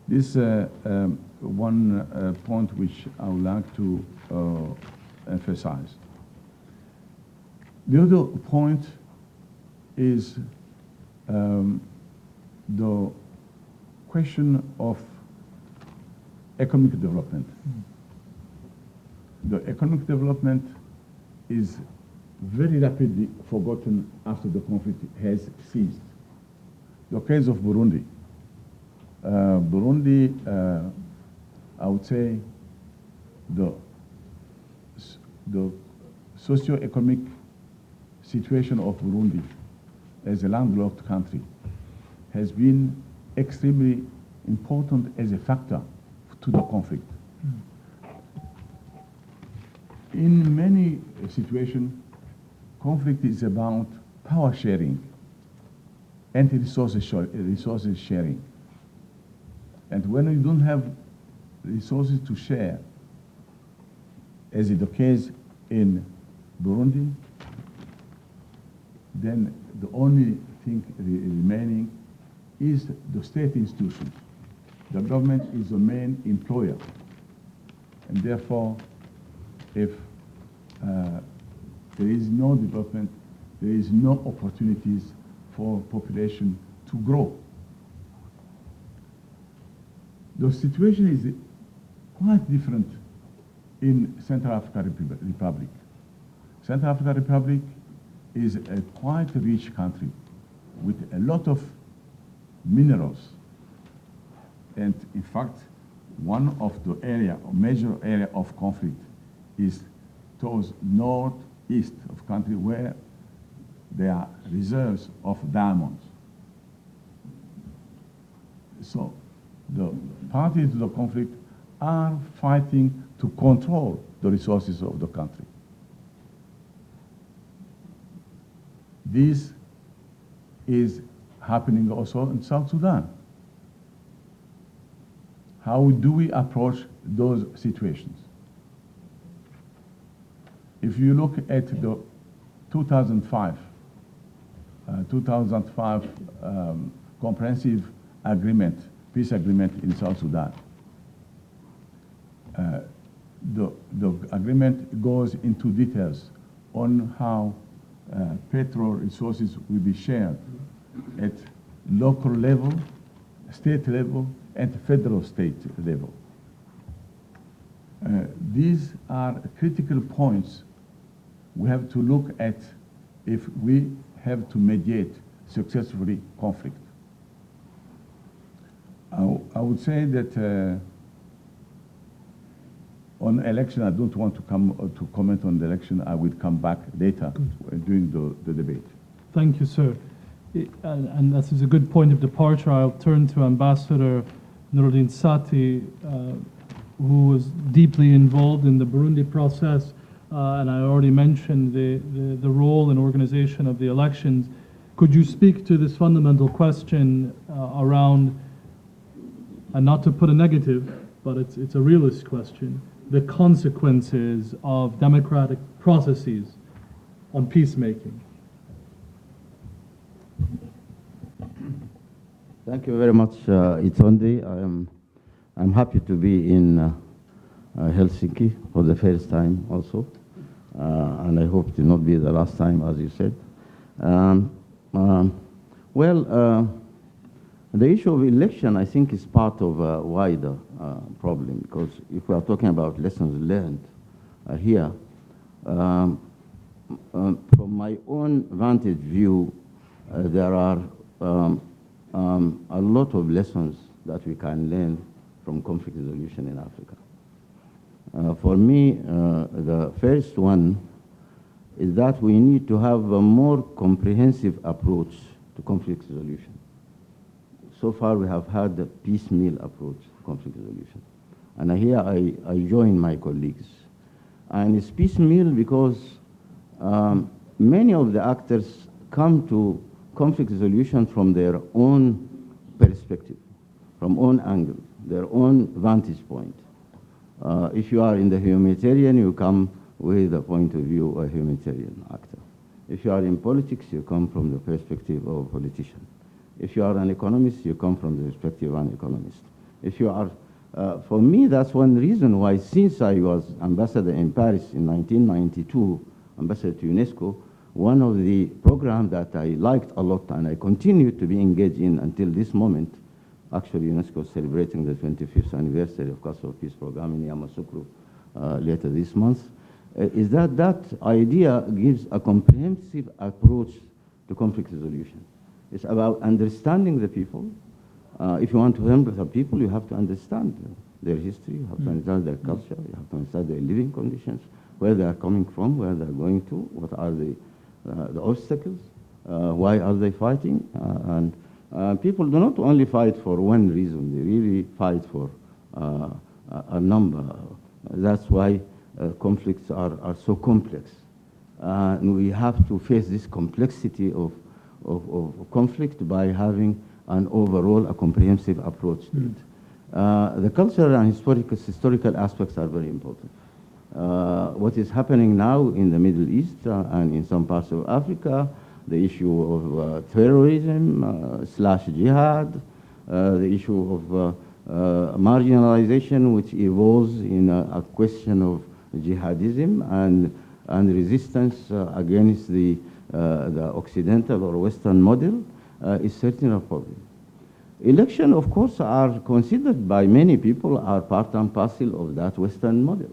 This one point which I would like to emphasize. The other point is the question of economic development. The economic development is very rapidly forgotten after the conflict has ceased. The case of Burundi. Burundi, I would say, the socio-economic situation of Burundi as a landlocked country has been extremely important as a factor to the conflict. In many situations, conflict is about power sharing and resources sharing. And when you don't have resources to share, as is the case in Burundi, then the only thing remaining is the state institutions. The government is the main employer. And therefore, if there is no development, there is no opportunities for population to grow. The situation is quite different in Central African Republic. Central African Republic is a quite rich country with a lot of minerals. And in fact, one of the major area of conflict is towards northeast of country where there are reserves of diamonds. So the parties to the conflict are fighting to control the resources of the country. This is happening also in South Sudan. How do we approach those situations? If you look at the 2005 comprehensive agreement, peace agreement in South Sudan, the agreement goes into details on how petrol resources will be shared at local level, state level, and federal state level. These are critical points we have to look at if we have to mediate successfully conflict. I would say that on election, I don't want to comment on the election. I will come back later during the debate. Thank you, sir. And this is a good point of departure. I'll turn to Ambassador Nureldin Satti, who was deeply involved in the Burundi process, and I already mentioned the role and organization of the elections. Could you speak to this fundamental question around, and not to put a negative, but it's a realist question, the consequences of democratic processes on peacemaking? Thank you very much, Itondi. I'm happy to be in Helsinki for the first time also. and I hope it will not be the last time, as you said. The issue of election, I think, is part of a wider problem, because if we are talking about lessons learned here, from my own vantage view, there are a lot of lessons that we can learn from conflict resolution in Africa. For me, the first one is that we need to have a more comprehensive approach to conflict resolution. So far, we have had the piecemeal approach to conflict resolution. And here I join my colleagues. And it's piecemeal because many of the actors come to conflict resolution from their own perspective, from own angle, their own vantage point. If you are in the humanitarian, you come with the point of view of a humanitarian actor. If you are in politics, you come from the perspective of a politician. If you are an economist, you come from the perspective of an economist. If you are, for me, that's one reason why, since I was ambassador in Paris in 1992, ambassador to UNESCO, one of the programs that I liked a lot and I continue to be engaged in until this moment, actually UNESCO is celebrating the 25th anniversary of Kosovo Peace Program in Yamoussoukro later this month, is that that idea gives a comprehensive approach to conflict resolution. It's about understanding the people. If you want to help the people, you have to understand their history, you have to understand their culture, you have to understand their living conditions, where they are coming from, where they are going to, what are the obstacles, why are they fighting. And people do not only fight for one reason, they really fight for a number. That's why conflicts are so complex. And we have to face this complexity of conflict by having an overall, a comprehensive approach to it. The cultural and historical aspects are very important. What is happening now in the Middle East and in some parts of Africa, the issue of terrorism / jihad, the issue of marginalization, which evolves in a question of jihadism and resistance against the Occidental or Western model, is certainly a problem. Election, of course, are considered by many people are part and parcel of that Western model.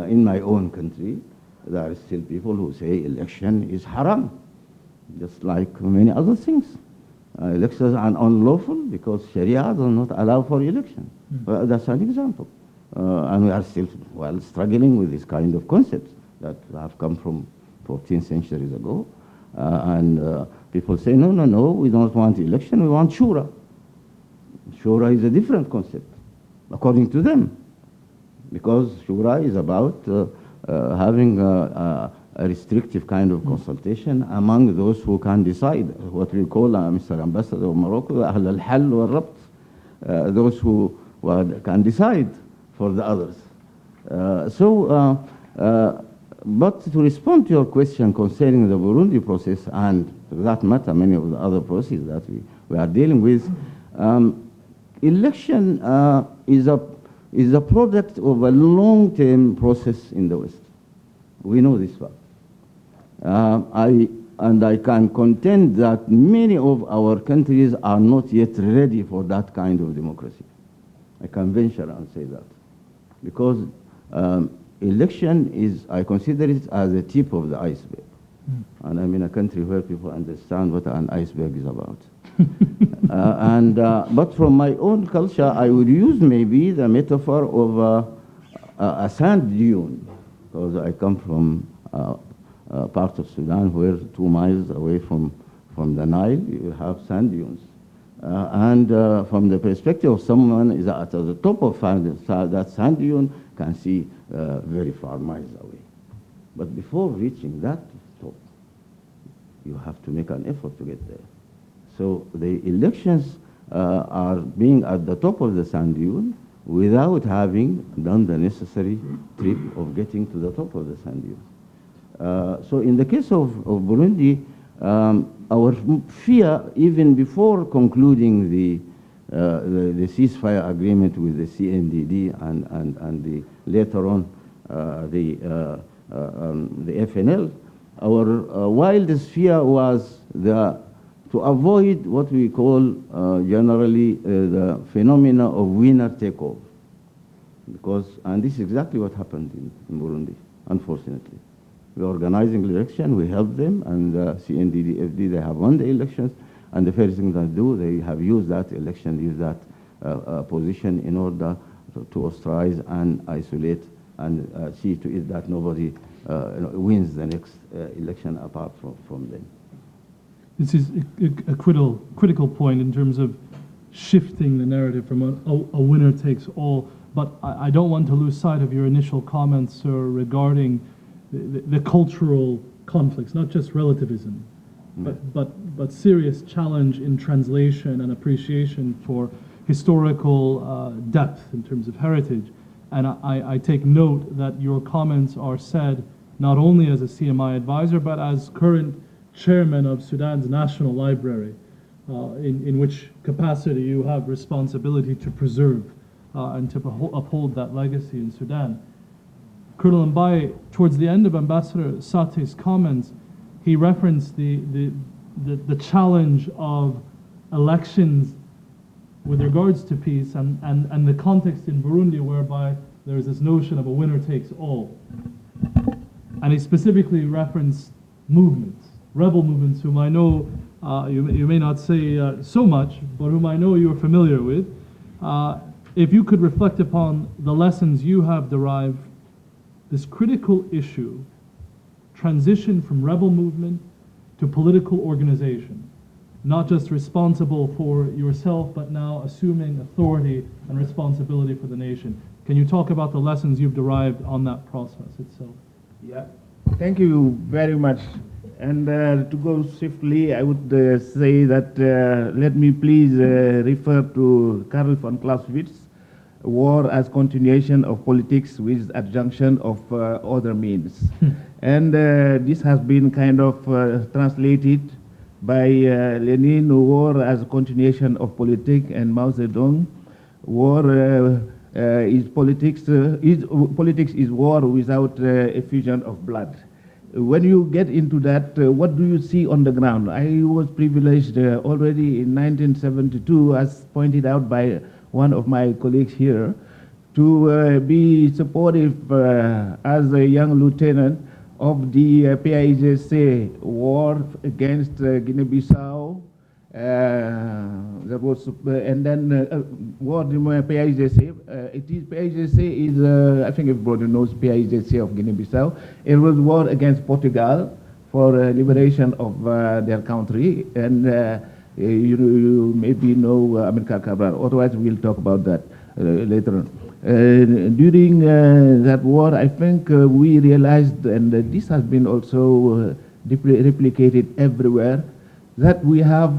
In my own country, there are still people who say election is haram, just like many other things. Elections are unlawful because Sharia does not allow for election. Well, that's an example. And we are still struggling with this kind of concepts that have come from 14 centuries ago. And people say, no, we don't want election, we want shura. Shura is a different concept, according to them, because shura is about having a restrictive kind of consultation among those who can decide, what we call, Mr. Ambassador of Morocco, Ahl al-Hal wal-Rabt, those who can decide for the others. But to respond to your question concerning the Burundi process, and for that matter, many of the other processes that we are dealing with, election is a product of a long-term process in the West. We know this fact. I can contend that many of our countries are not yet ready for that kind of democracy. I can venture and say that. Because election is, I consider it as the tip of the iceberg. And I'm in a country where people understand what an iceberg is about. But from my own culture, I would use maybe the metaphor of a sand dune, because I come from a part of Sudan where 2 miles away from the Nile, you have sand dunes. From the perspective of someone is at the top of that sand dune, can see very far miles away. But before reaching that top, you have to make an effort to get there. So the elections are being at the top of the sand dune without having done the necessary trip of getting to the top of the sand dune. So in the case of Burundi, our fear, even before concluding the ceasefire agreement with the CNDD and the later on the FNL, our wildest fear was to avoid what we call generally the phenomena of winner take all. And this is exactly what happened in Burundi, unfortunately. We're organizing election, we help them, and CNDD, FD, they have won the elections, and the first thing they do, they have used that election, use that position in order to ostracize and isolate and see to it that nobody wins the next election apart from them. This is a critical point in terms of shifting the narrative from a winner takes all. But I don't want to lose sight of your initial comments, sir, regarding the cultural conflicts, not just relativism, but serious challenge in translation and appreciation for historical depth in terms of heritage. And I take note that your comments are said not only as a CMI advisor, but as current chairman of Sudan's National Library, in which capacity you have responsibility to preserve and to uphold that legacy in Sudan. Colonel Mbaye, towards the end of Ambassador Satti's comments, he referenced the challenge of elections with regards to peace and the context in Burundi whereby there is this notion of a winner takes all. And he specifically referenced movements, rebel movements, whom I know you may not say so much, but whom I know you're familiar with. If you could reflect upon the lessons you have derived, this critical issue, transition from rebel movement to political organization, not just responsible for yourself, but now assuming authority and responsibility for the nation. Can you talk about the lessons you've derived on that process itself? Yeah, thank you very much. And to go swiftly, I would say that let me please refer to Karl von Clausewitz, war as continuation of politics with adjunction of other means. And this has been kind of translated by Lenin, war as a continuation of politics, and Mao Zedong, war is politics, politics is war without effusion of blood. When you get into that, what do you see on the ground? I was privileged already in 1972, as pointed out by one of my colleagues here, to be supportive as a young lieutenant of the PAIGC war against Guinea-Bissau. There was, and then war in PAIGC. PAIGC is, I think everybody knows PAIGC of Guinea-Bissau. It was war against Portugal for liberation of their country, and you maybe know Amilcar Cabral. Otherwise, we'll talk about that later on. During that war, I think we realized, and this has been also replicated everywhere, that we have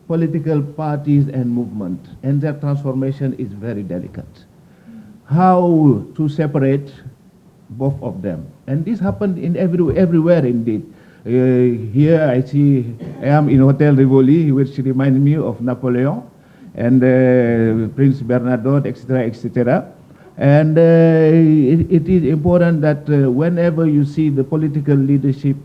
political parties and movement, and their transformation is very delicate. How to separate both of them? And this happened in everywhere indeed. Here I am in Hotel Rivoli, which reminds me of Napoleon and Prince Bernadotte, etc., etc. And it is important that whenever you see the political leadership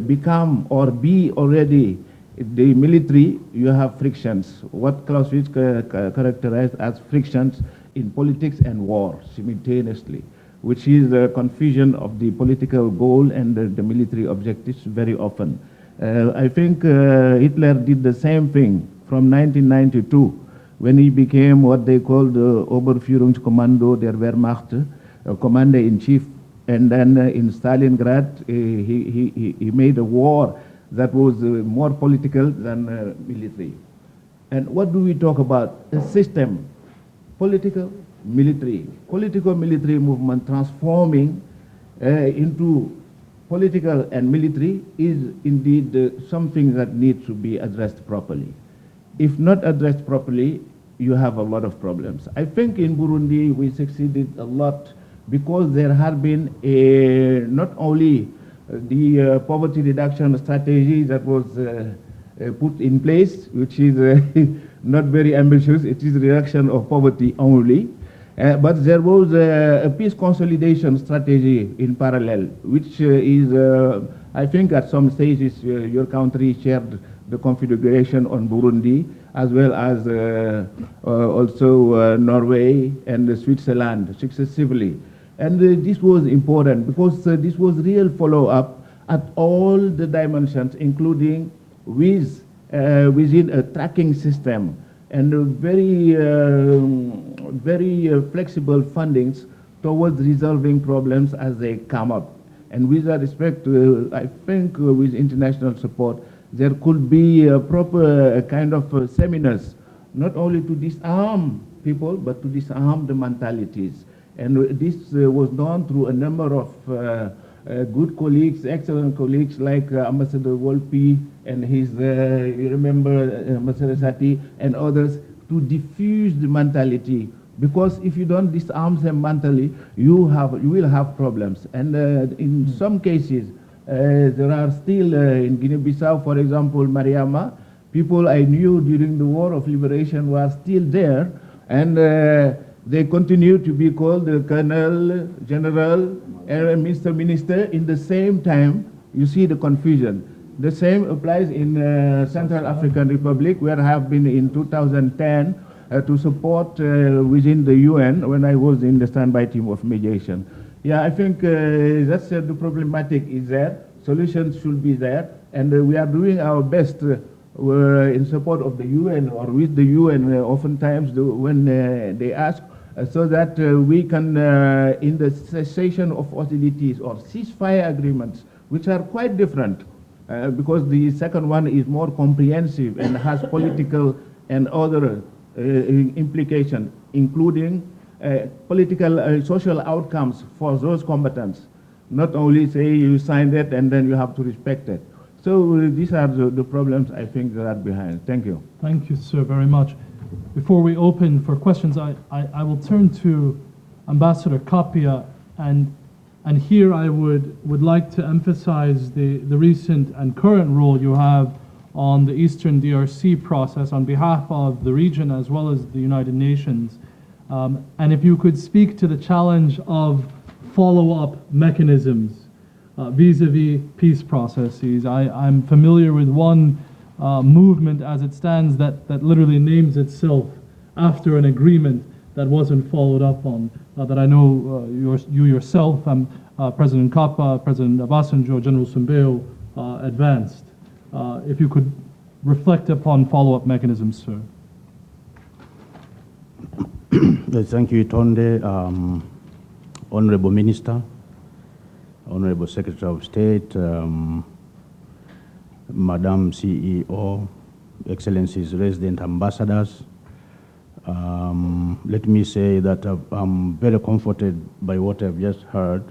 become or be already the military, you have frictions. What Clausewitz characterized as frictions in politics and war simultaneously, which is the confusion of the political goal and the military objectives very often. I think Hitler did the same thing from 1992 when he became what they called the Oberführungskommando der Wehrmacht, commander-in-chief. And then in Stalingrad, he made a war that was more political than military. And what do we talk about? A system, political military movement transforming into political and military is indeed something that needs to be addressed properly. If not addressed properly, you have a lot of problems. I think in Burundi we succeeded a lot because there had been not only the poverty reduction strategy that was put in place, which is not very ambitious, it is reduction of poverty only. But there was a peace consolidation strategy in parallel, which is, I think at some stages, your country shared the configuration on Burundi, as well as also Norway and Switzerland successively. And this was important because this was real follow-up at all the dimensions, including within a tracking system and very flexible fundings towards resolving problems as they come up. And with that respect, I think with international support, there could be a proper kind of seminars, not only to disarm people, but to disarm the mentalities. And this was done through a number of good colleagues, excellent colleagues like Ambassador Volpi and his, you remember, Ambassador Satti and others, to diffuse the mentality. Because if you don't disarm them mentally, you will have problems. And in some cases, there are still in Guinea-Bissau, for example, Mariama, people I knew during the War of Liberation were still there, and they continue to be called the Colonel, General, and Mr. Minister. In the same time, you see the confusion. The same applies in Central African Republic, where I have been in 2010 to support within the UN when I was in the standby team of mediation. Yeah, I think that's the problematic is there. Solutions should be there, and we are doing our best in support of the UN or with the UN oftentimes when they ask, so that we can, in the cessation of hostilities or ceasefire agreements, which are quite different, because the second one is more comprehensive and has political and other implications, including political, social outcomes for those combatants. Not only say you signed it and then you have to respect it. So these are the problems I think that are behind. Thank you. Thank you, sir, very much. Before we open for questions, I will turn to Ambassador Kapya, and here I would like to emphasize the recent and current role you have on the Eastern DRC process on behalf of the region as well as the United Nations. And if you could speak to the challenge of follow-up mechanisms vis-a-vis peace processes. I'm familiar with one movement as it stands that literally names itself after an agreement that wasn't followed up on, that I know you yourself, President Kapya, President Obasanjo, General Sumbeo advanced. If you could reflect upon follow-up mechanisms, sir. Thank you, Tonde. Honorable Minister, Honorable Secretary of State, Madam CEO, Excellencies, resident ambassadors. Let me say that I'm very comforted by what I've just heard,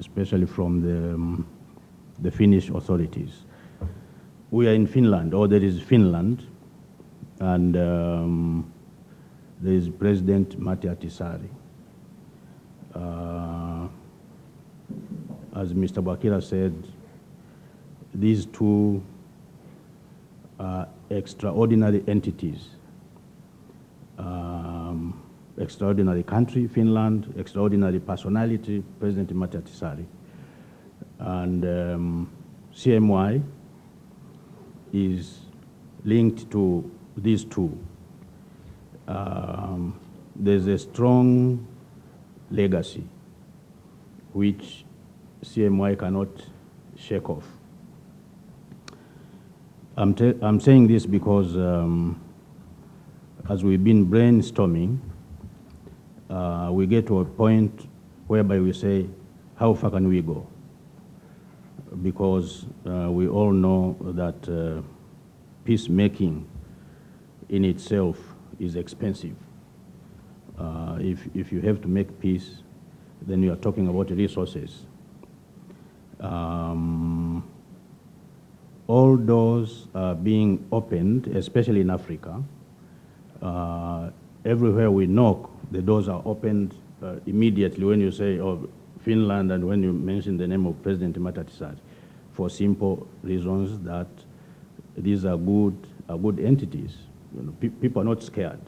especially from the Finnish authorities. We are in Finland, or there is Finland, and there is President Matti Ahtisaari. As Mr. Bwakira said, these two are extraordinary entities. Extraordinary country, Finland, extraordinary personality, President Matti Ahtisaari. And CMY is linked to these two. There's a strong legacy which CMY cannot shake off. I'm saying this because as we've been brainstorming, we get to a point whereby we say, how far can we go? Because we all know that peacemaking in itself is expensive. If you have to make peace, then you are talking about resources. All doors are being opened, especially in Africa. Everywhere we knock, the doors are opened immediately when you say, oh, Finland, and when you mention the name of President Matti Ahtisaari, for simple reasons that these are good entities. You know, people are not scared.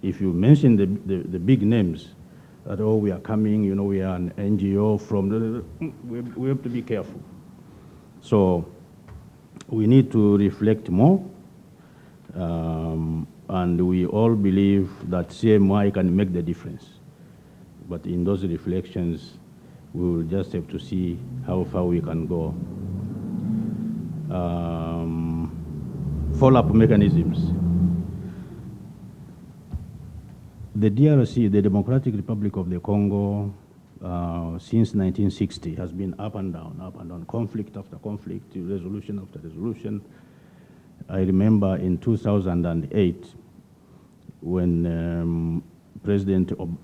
if you mention the big names, that, oh, we are coming, you know, we are an NGO from we have to be careful. So we need to reflect more, and we all believe that CMI can make the difference. But in those reflections, we will just have to see how far we can go. Follow-up mechanisms. The DRC, the Democratic Republic of the Congo, since 1960 has been up and down, conflict after conflict, resolution after resolution. I remember in 2008 when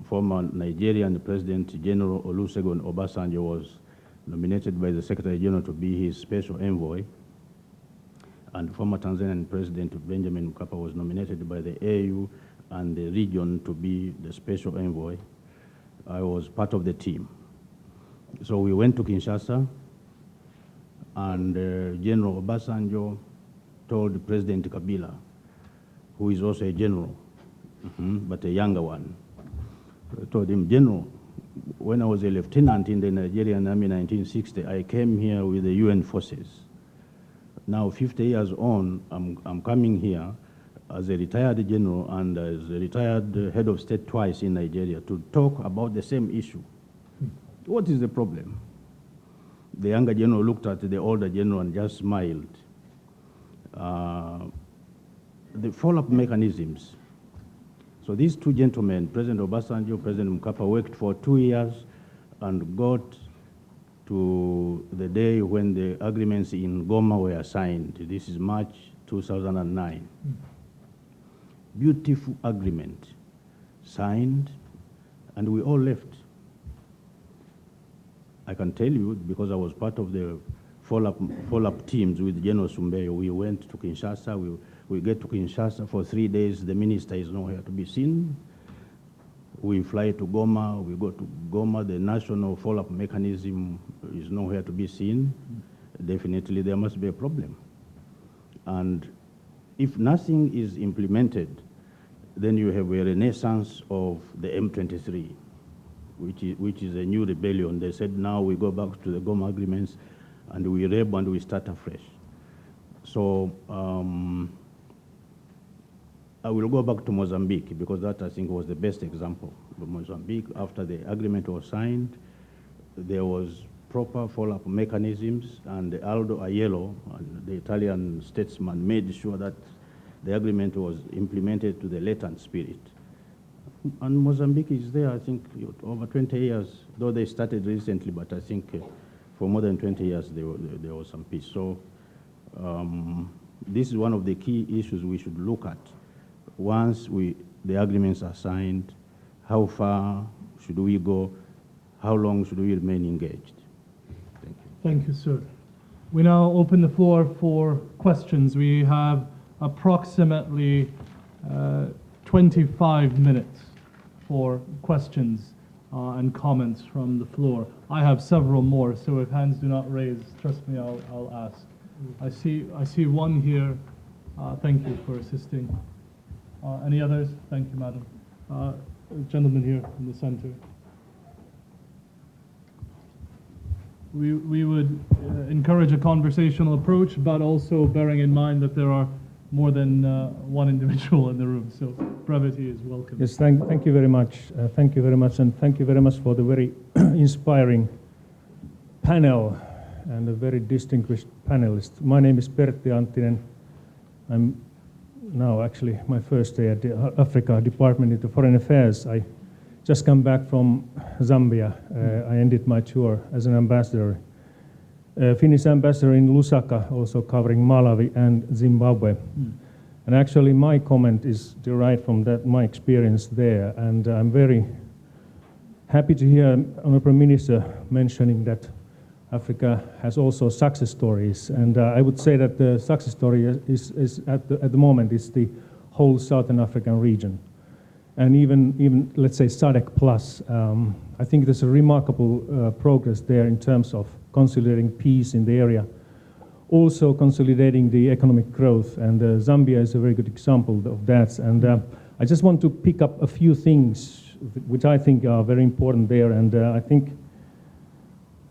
former Nigerian President General Olusegun Obasanjo was nominated by the Secretary General to be his special envoy, and former Tanzanian President Benjamin Mkapa was nominated by the AU and the region to be the special envoy. I was part of the team. So we went to Kinshasa, and General Obasanjo told President Kabila, who is also a general, but a younger one, told him, General, when I was a lieutenant in the Nigerian Army in 1960, I came here with the UN forces. Now, 50 years on, I'm coming here as a retired general and as a retired head of state twice in Nigeria to talk about the same issue. What is the problem? The younger general looked at the older general and just smiled. The follow-up mechanisms. So these two gentlemen, President Obasanjo, President Mkapa, worked for 2 years and got to the day when the agreements in Goma were signed. This is March 2009. Beautiful agreement, signed, and we all left. I can tell you, because I was part of the follow-up teams with General Mbaye, we went to Kinshasa. We get to Kinshasa for 3 days. The minister is nowhere to be seen. We fly to Goma. We go to Goma. The national follow-up mechanism is nowhere to be seen. Definitely there must be a problem. And if nothing is implemented, then you have a renaissance of the M23, which is a new rebellion. They said now we go back to the Goma agreements and we reb and we start afresh. So I will go back to Mozambique because that I think was the best example. But Mozambique, after the agreement was signed, there was proper follow-up mechanisms, and Aldo Aiello, the Italian statesman, made sure that the agreement was implemented to the latent spirit. And Mozambique is there, I think, over 20 years, though they started recently, but I think for more than 20 years there was some peace. So this is one of the key issues we should look at. Once the agreements are signed, how far should we go? How long should we remain engaged? Thank you. Thank you, sir. We now open the floor for questions. We have approximately 25 minutes for questions and comments from the floor. I have several more, so if hands do not raise, trust me, I'll ask. I see one here. Thank you for assisting. Any others? Thank you, madam. Gentleman here in the center. We would encourage a conversational approach, but also bearing in mind that there are more than one individual in the room, so brevity is welcome. Yes, thank you very much. Thank you very much, and thank you very much for the very inspiring panel and a very distinguished panelist. My name is Pertti Anttinen. I'm now actually my first day at the Africa Department into Foreign Affairs. I just come back from Zambia. I ended my tour as an ambassador, Finnish ambassador in Lusaka, also covering Malawi and Zimbabwe. And actually my comment is derived from my experience there, and I'm very happy to hear Honorable Minister mentioning that Africa has also success stories, and I would say that the success story is at the moment is the whole Southern African region, and even let's say SADC plus. I think there's a remarkable progress there in terms of consolidating peace in the area, also consolidating the economic growth, and Zambia is a very good example of that. And I just want to pick up a few things which I think are very important there, and I think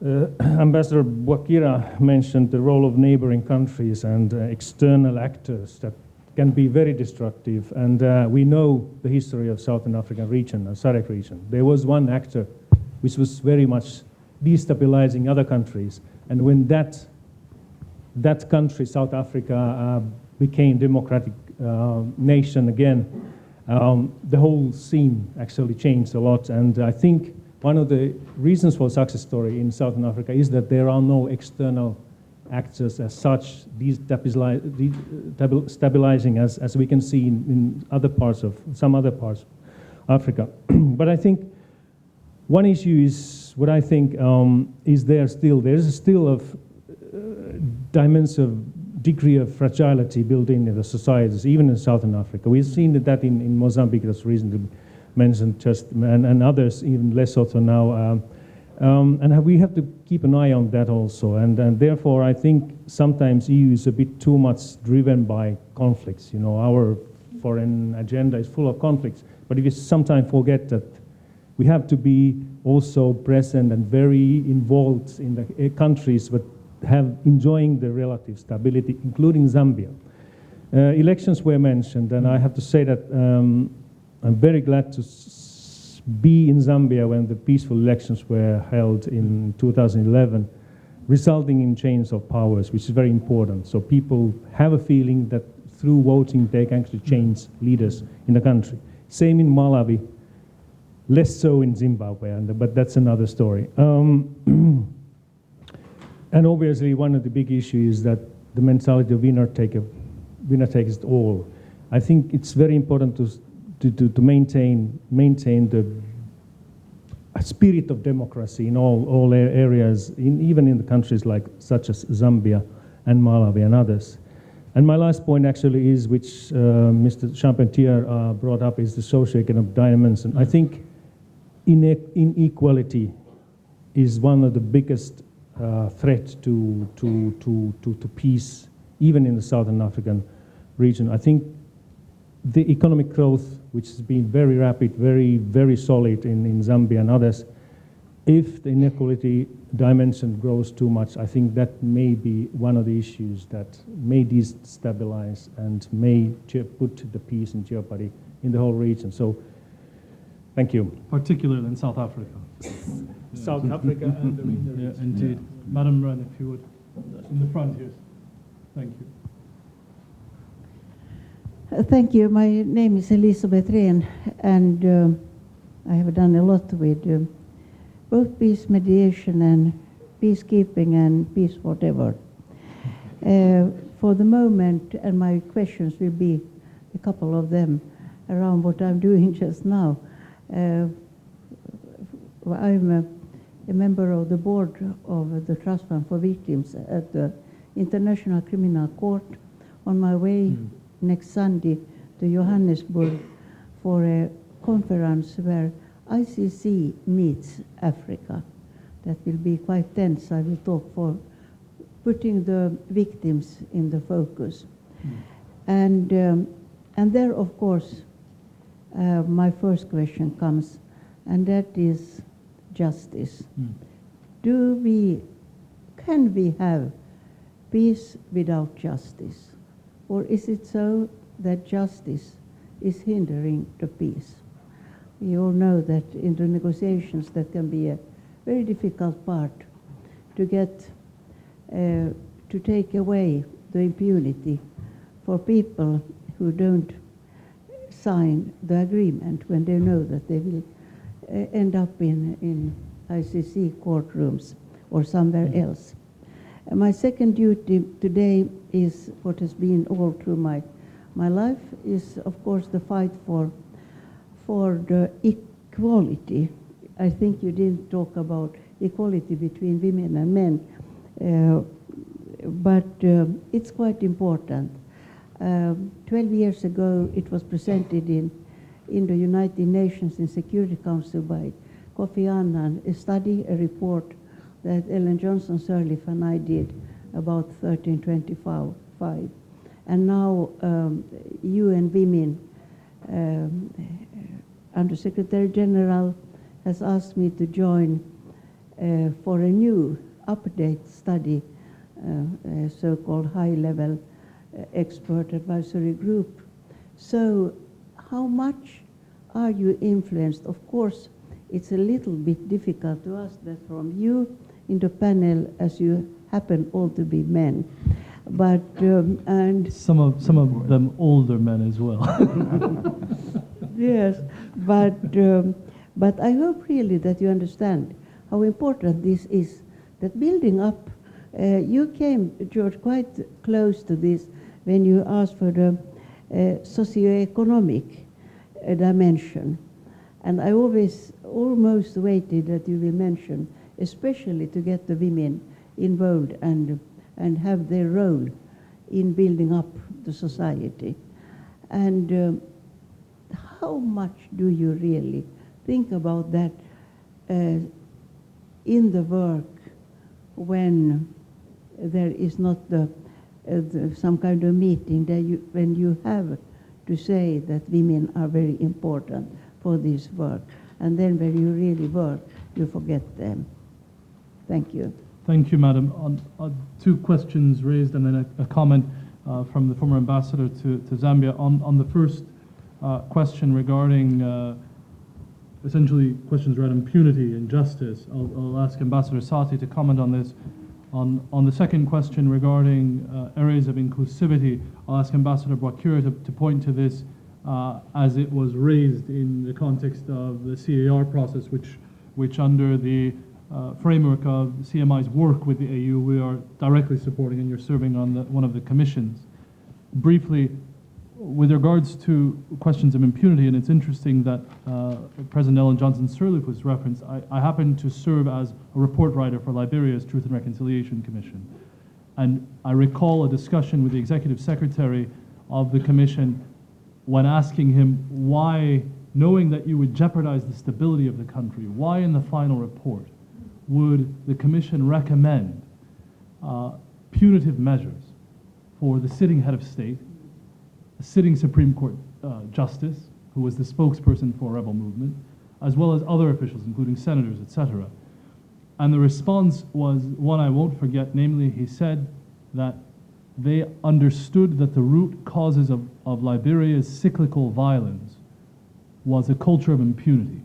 Ambassador Bwakira mentioned the role of neighboring countries and external actors that can be very destructive, and we know the history of Southern African region, SADC region. There was one actor which was very much destabilizing other countries, and when that country, South Africa, became democratic nation again, the whole scene actually changed a lot. And I think one of the reasons for success story in Southern Africa is that there are no external actors as such, stabilizing as we can see in some other parts of Africa. But I think one issue is what I think is there's still a degree of fragility built in the societies, even in Southern Africa. We've seen that in Mozambique, that's recently mentioned, and others, even Lesotho now. And we have to keep an eye on that also. And therefore, I think sometimes EU is a bit too much driven by conflicts. You know, our foreign agenda is full of conflicts. But if you sometimes forget that we have to be also present and very involved in the countries that have enjoying the relative stability, including Zambia. Elections were mentioned, and I have to say that I'm very glad to be in Zambia when the peaceful elections were held in 2011, resulting in change of powers, which is very important. So people have a feeling that through voting they can actually change leaders in the country. Same in Malawi, less so in Zimbabwe, but that's another story. And obviously, one of the big issues is that the mentality of winner takes it all. I think it's very important to maintain the spirit of democracy in all areas, even in the countries such as Zambia and Malawi and others. And my last point actually is, which Mr. Charpentier brought up, is the socioeconomic dimension. I think inequality is one of the biggest threat to peace, even in the Southern African region. I think the economic growth, which has been very rapid, very solid in Zambia and others, if the inequality dimension grows too much, I think that may be one of the issues that may destabilize and may put the peace in jeopardy in the whole region. So, thank you. Particularly in South Africa. South Africa and the region. Yeah, indeed. Madam Wren, if you would, in the front here. Thank you. Thank you. My name is Elizabeth Rehn, and I have done a lot with both peace mediation and peacekeeping and peace whatever. For the moment, and my questions will be a couple of them around what I'm doing just now. I'm a member of the board of the Trust Fund for Victims at the International Criminal Court, on my way next Sunday to Johannesburg for a conference where ICC meets Africa. That will be quite tense. I will talk for putting the victims in the focus. And there, of course, my first question comes, and that is justice. Can we have peace without justice? Or is it so that justice is hindering the peace? We all know that in the negotiations that can be a very difficult part to get, to take away the impunity for people who don't sign the agreement when they know that they will end up in ICC courtrooms or somewhere else. And my second duty today is what has been all through my life is, of course, the fight for the equality. I think you didn't talk about equality between women and men, but it's quite important. 12 years ago, it was presented in the United Nations in Security Council by Kofi Annan, a report that Ellen Johnson Sirleaf and I did about 1325. And now UN Women Undersecretary General has asked me to join for a new update study, a so-called high-level expert advisory group. So how much are you influenced? Of course, it's a little bit difficult to ask that from you in the panel, as you happen all to be men. But and some of them older men as well. Yes, but I hope really that you understand how important this is. That building up, you came, George, quite close to this when you asked for the socioeconomic dimension. And I always almost waited that you will mention, especially to get the women involved and have their role in building up the society. And how much do you really think about that in the work when there is not some kind of meeting that when you have to say that women are very important for this work, and then when you really work, you forget them? Thank you. Thank you, Madam. On two questions raised and then a comment from the former ambassador to Zambia. On the first question regarding essentially questions around impunity and justice, I'll ask Ambassador Satti to comment on this. On the second question regarding areas of inclusivity, I'll ask Ambassador Bwakira to point to this as it was raised in the context of the CAR process, which under the framework of CMI's work with the AU, we are directly supporting, and you're serving on one of the commissions. Briefly, with regards to questions of impunity, and it's interesting that President Ellen Johnson Sirleaf was referenced, I happen to serve as a report writer for Liberia's Truth and Reconciliation Commission. And I recall a discussion with the Executive Secretary of the Commission when asking him why, knowing that you would jeopardize the stability of the country, why in the final report would the Commission recommend punitive measures for the sitting head of state, a sitting Supreme Court justice, who was the spokesperson for a rebel movement, as well as other officials, including senators, etc. And the response was one I won't forget, namely he said that they understood that the root causes of Liberia's cyclical violence was a culture of impunity.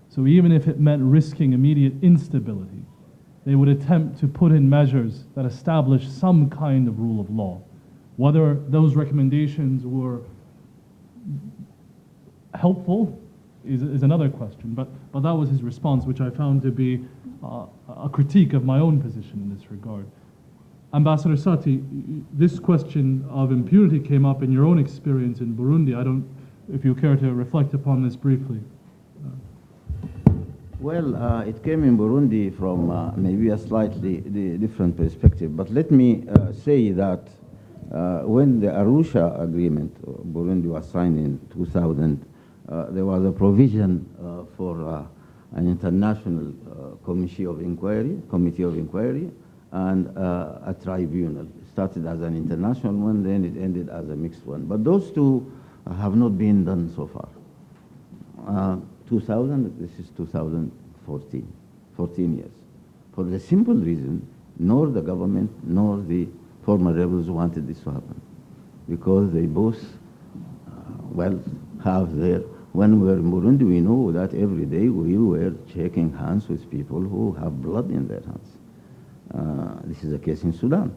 So even if it meant risking immediate instability, they would attempt to put in measures that establish some kind of rule of law. Whether those recommendations were helpful is another question, but that was his response, which I found to be a critique of my own position in this regard. Ambassador Satti, this question of impunity came up in your own experience in Burundi. I don't, if you care to reflect upon this briefly. Well, it came in Burundi from maybe a slightly different perspective, but let me say that when the Arusha Agreement, Burundi was signed in 2000, there was a provision for an international committee of inquiry, and a tribunal. It started as an international one, then it ended as a mixed one. But those two have not been done so far. 2000, this is 2014, 14 years. For the simple reason, nor the government nor the former rebels wanted this to happen, because they both, have their, when we were in Burundi, we know that every day we were shaking hands with people who have blood in their hands. This is a case in Sudan.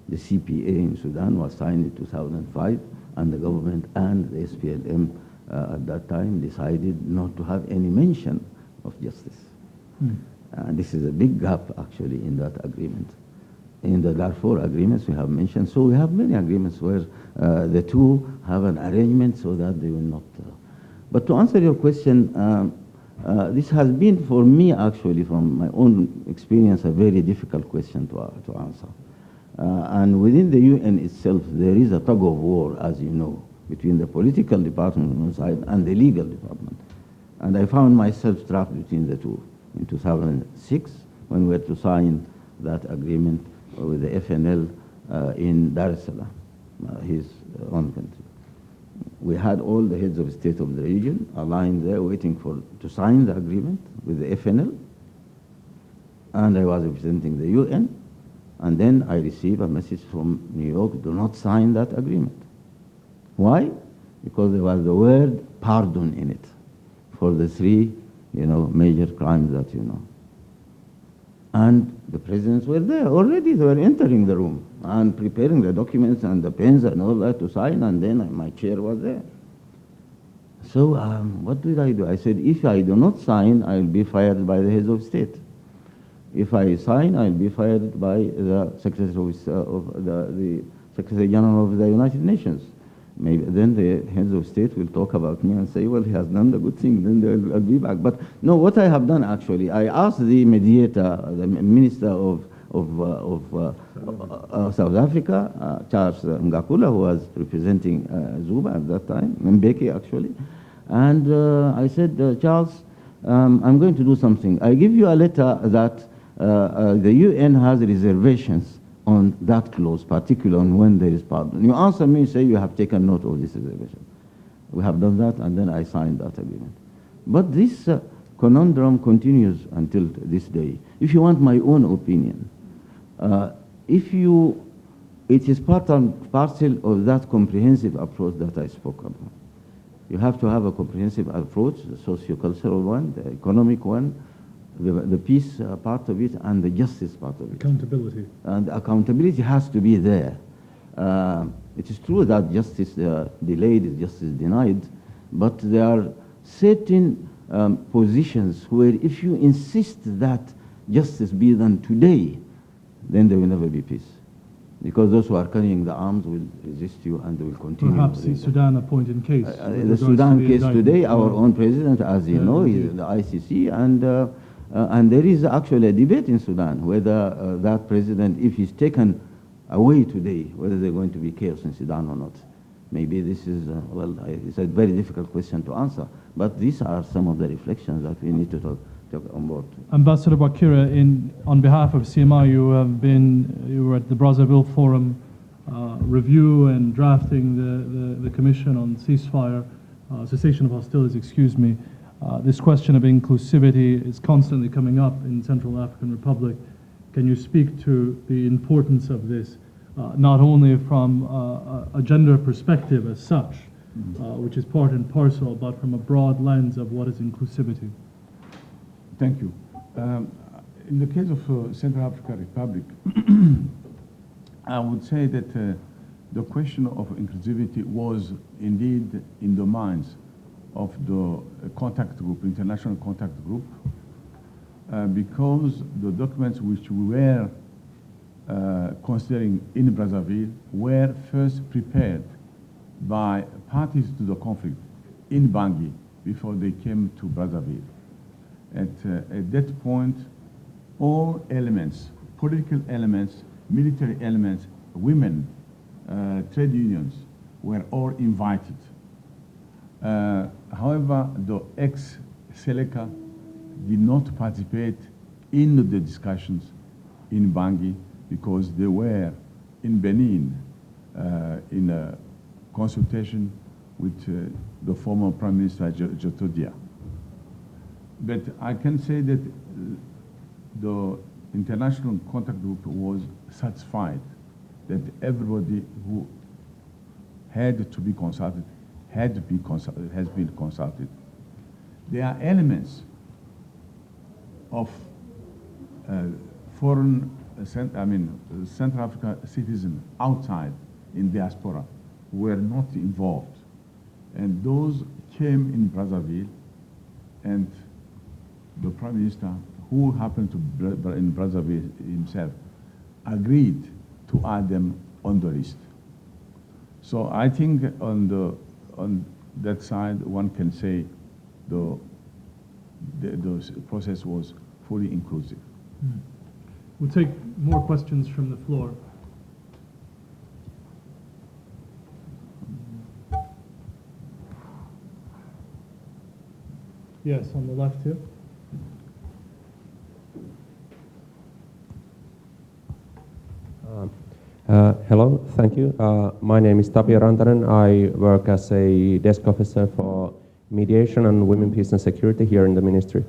The CPA in Sudan was signed in 2005, and the government and the SPLM at that time decided not to have any mention of justice. This is a big gap, actually, in that agreement. In the Darfur agreements we have mentioned, so we have many agreements where the two have an arrangement so that they will not. But to answer your question, this has been for me, actually, from my own experience, a very difficult question to answer. And within the UN itself, there is a tug of war, as you know, between the political department on one side and the legal department. And I found myself trapped between the two. In 2006, when we had to sign that agreement with the FNL in Dar es Salaam, his own country. We had all the heads of state of the region aligned there waiting to sign the agreement with the FNL. And I was representing the UN. And then I received a message from New York, do not sign that agreement. Why? Because there was the word pardon in it for the three, major crimes that you know. And the presidents were there already. They were entering the room and preparing the documents and the pens and all that to sign, and then my chair was there. So what did I do? I said, if I do not sign, I will be fired by the heads of state. If I sign, I will be fired by the Secretary of the Secretary General of the United Nations. Maybe then the heads of state will talk about me and say, well, he has done the good thing, then I'll be back. But no, what I have done actually, I asked the mediator, the Minister of South Africa, Charles Ngakula, who was representing Zuba at that time, Mbaye actually, and I said, Charles, I'm going to do something. I give you a letter that the UN has reservations on that clause, particularly on when there is pardon. You answer me, say you have taken note of this reservation. We have done that, and then I signed that agreement. But this conundrum continues until this day. If you want my own opinion, it is part and parcel of that comprehensive approach that I spoke about. You have to have a comprehensive approach, the socio-cultural one, the economic one, the peace part of it, and the justice part of it. Accountability. And accountability has to be there. It is true that justice delayed is justice denied, but there are certain positions where if you insist that justice be done today, then there will never be peace. Because those who are carrying the arms will resist you and they will continue. Perhaps the Sudan a point in case. The Sudan case today, our own president, as you know, is the ICC, and there is actually a debate in Sudan whether that president, if he's taken away today, whether there's going to be chaos in Sudan or not. Maybe this is, it's a very difficult question to answer, but these are some of the reflections that we need to talk on board. Ambassador Bwakira, on behalf of CMI, you were at the Brazzaville Forum review and drafting the Commission on ceasefire, cessation of hostilities, excuse me. This question of inclusivity is constantly coming up in Central African Republic. Can you speak to the importance of this, not only from a gender perspective as such, which is part and parcel, but from a broad lens of what is inclusivity? Thank you. In the case of Central African Republic, I would say that the question of inclusivity was indeed in the minds of the contact group, international contact group, because the documents which we were considering in Brazzaville were first prepared by parties to the conflict in Bangui before they came to Brazzaville. At that point, all elements, political elements, military elements, women, trade unions, were all invited. However, the ex-Seleka did not participate in the discussions in Bangui because they were in Benin in a consultation with the former Prime Minister Jotodia. But I can say that the international contact group was satisfied that everybody who had to be consulted has been consulted. There are elements of Central Africa citizens outside in diaspora who were not involved. And those came in Brazzaville, and the Prime Minister, who happened to be in Brazzaville himself, agreed to add them on the list. So I think on that side, one can say the process was fully inclusive. We'll take more questions from the floor. Yes, on the left here. Hello, Thank you. My name is Tapio Rantanen. I work as a desk officer for mediation and women, peace and security here in the Ministry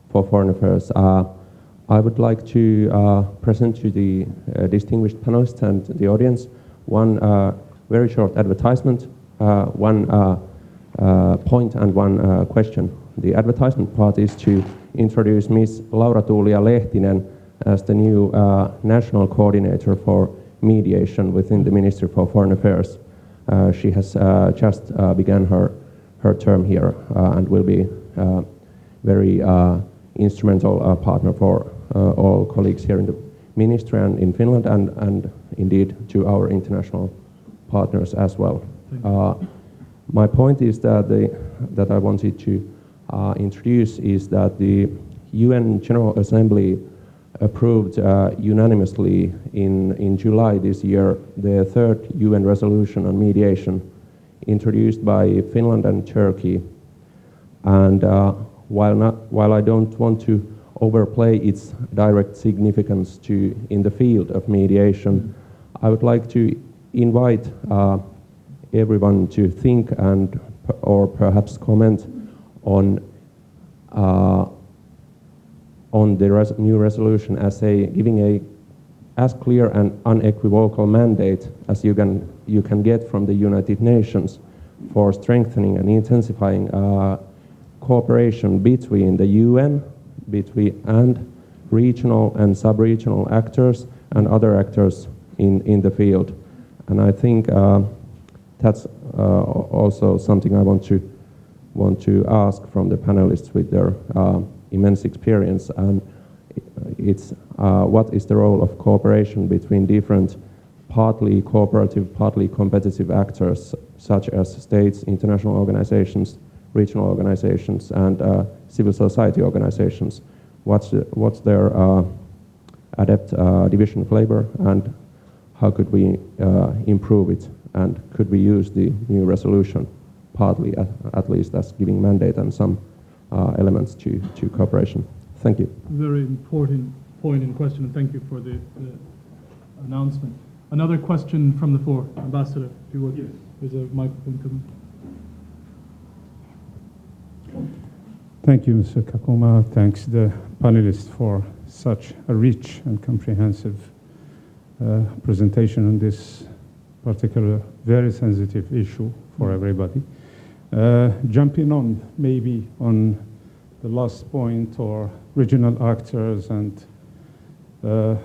for Foreign Affairs. I would like to present to the distinguished panelists and the audience one very short advertisement, one point and one question. The advertisement part is to introduce Miss Laura-Tuulia Lehtinen as the new national coordinator for mediation within the Ministry for Foreign Affairs. She has just begun her term here and will be very instrumental partner for all colleagues here in the Ministry and in Finland and indeed to our international partners as well. My point is that I wanted to introduce is that the UN General Assembly approved unanimously in July this year the third UN resolution on mediation introduced by Finland and Turkey. And while I don't want to overplay its direct significance in the field of mediation, I would like to invite everyone to think or perhaps comment on the new resolution as giving as clear and unequivocal mandate as you can get from the United Nations for strengthening and intensifying cooperation between the UN, and regional and sub-regional actors and other actors in the field. And I think that's also something I want to ask from the panelists with their immense experience, and it's what is the role of cooperation between different partly cooperative, partly competitive actors such as states, international organizations, regional organizations, and civil society organizations. What's their adept division of labor, and how could we improve it, and could we use the new resolution partly at least as giving mandate and some elements to cooperation. Thank you. Very important point in question, and thank you for the announcement. Another question from the floor. Ambassador, if you would. Yes. There's a microphone coming. Thank you, Mr. Kakuma. Thanks the panelists for such a rich and comprehensive presentation on this particular very sensitive issue for everybody. Jumping on maybe on the last point, or regional actors and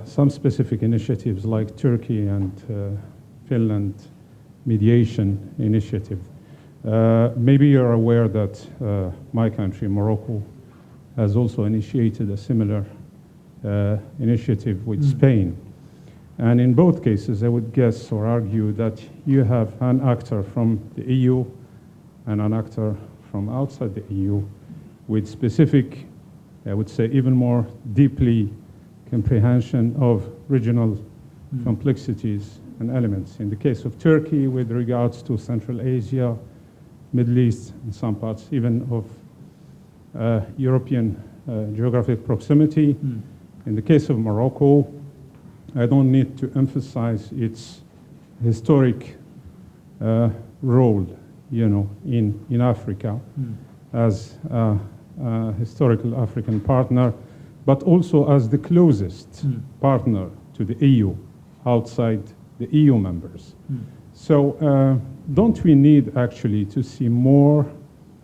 some specific initiatives like Turkey and Finland mediation initiative. Maybe you're aware that my country, Morocco, has also initiated a similar initiative with Spain. And in both cases, I would guess or argue that you have an actor from the EU and an actor from outside the EU with specific, I would say, even more deeply comprehension of regional complexities and elements. In the case of Turkey, with regards to Central Asia, Middle East, and some parts even of European geographic proximity. In the case of Morocco, I don't need to emphasize its historic role, in Africa as a historical African partner, but also as the closest partner to the EU outside the EU members. So don't we need actually to see more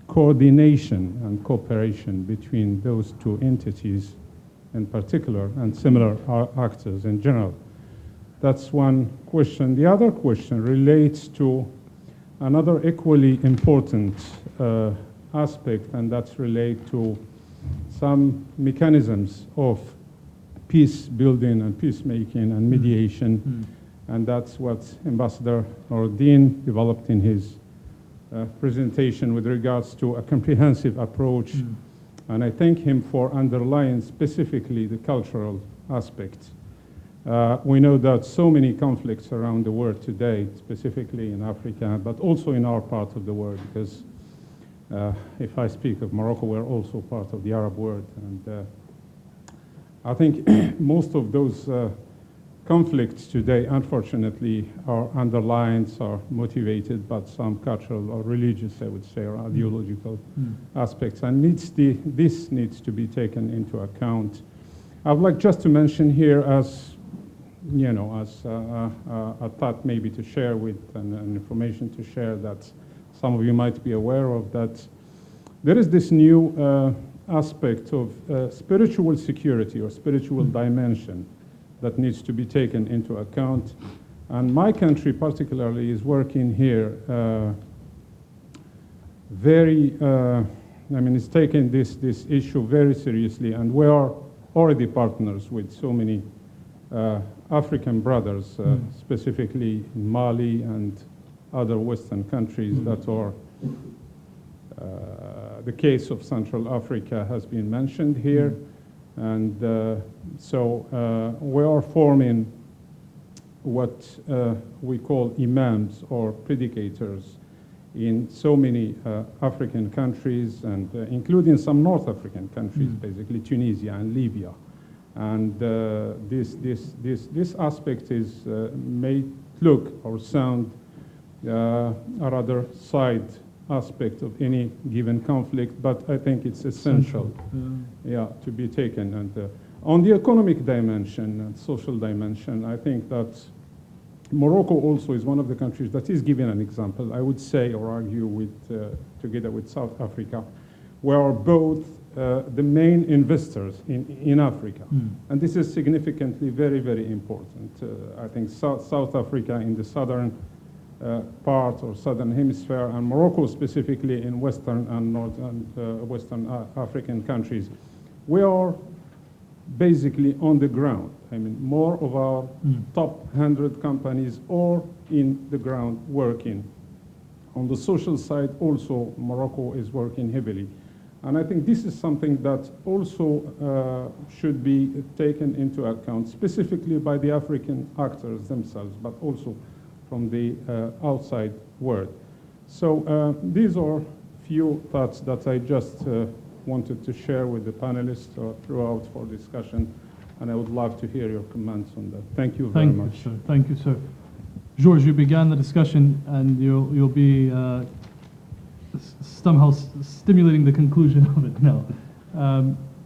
coordination and cooperation between those two entities in particular and similar actors in general? That's one question. The other question relates to another equally important aspect, and that's related to some mechanisms of peace building and peacemaking and mediation. And that's what Ambassador Nureldin developed in his presentation with regards to a comprehensive approach. And I thank him for underlying specifically the cultural aspects. We know that so many conflicts around the world today, specifically in Africa, but also in our part of the world, because if I speak of Morocco, we're also part of the Arab world. And I think most of those conflicts today, unfortunately, are underlined or motivated by some cultural or religious, I would say, or ideological aspects, and this needs to be taken into account. I would like just to mention here, as you know, as a thought maybe to share with and information to share that some of you might be aware of, that there is this new aspect of spiritual security or spiritual dimension that needs to be taken into account. And my country particularly is working here it's taking this issue very seriously, and we are already partners with so many African brothers, specifically in Mali and other Western countries that are, the case of Central Africa has been mentioned here. And so we are forming what we call imams or predicators in so many African countries, and including some North African countries, basically Tunisia and Libya. And this aspect is may look or sound a rather side aspect of any given conflict, but I think it's essential, to be taken. And on the economic dimension and social dimension, I think that Morocco also is one of the countries that is giving an example, I would say, or argue with, together with South Africa, where both the main investors in Africa. And this is significantly very, very important. I think South Africa in the southern part or southern hemisphere, and Morocco specifically in western and north and western African countries, we are basically on the ground. I mean, more of our top 100 companies are in the ground working. On the social side also, Morocco is working heavily. And I think this is something that also should be taken into account, specifically by the African actors themselves, but also from the outside world. So these are few thoughts that I just wanted to share with the panelists throughout for discussion, and I would love to hear your comments on that. Thank you very much. Sir. Thank you, sir. George, you began the discussion, and you'll be somehow stimulating the conclusion of it now.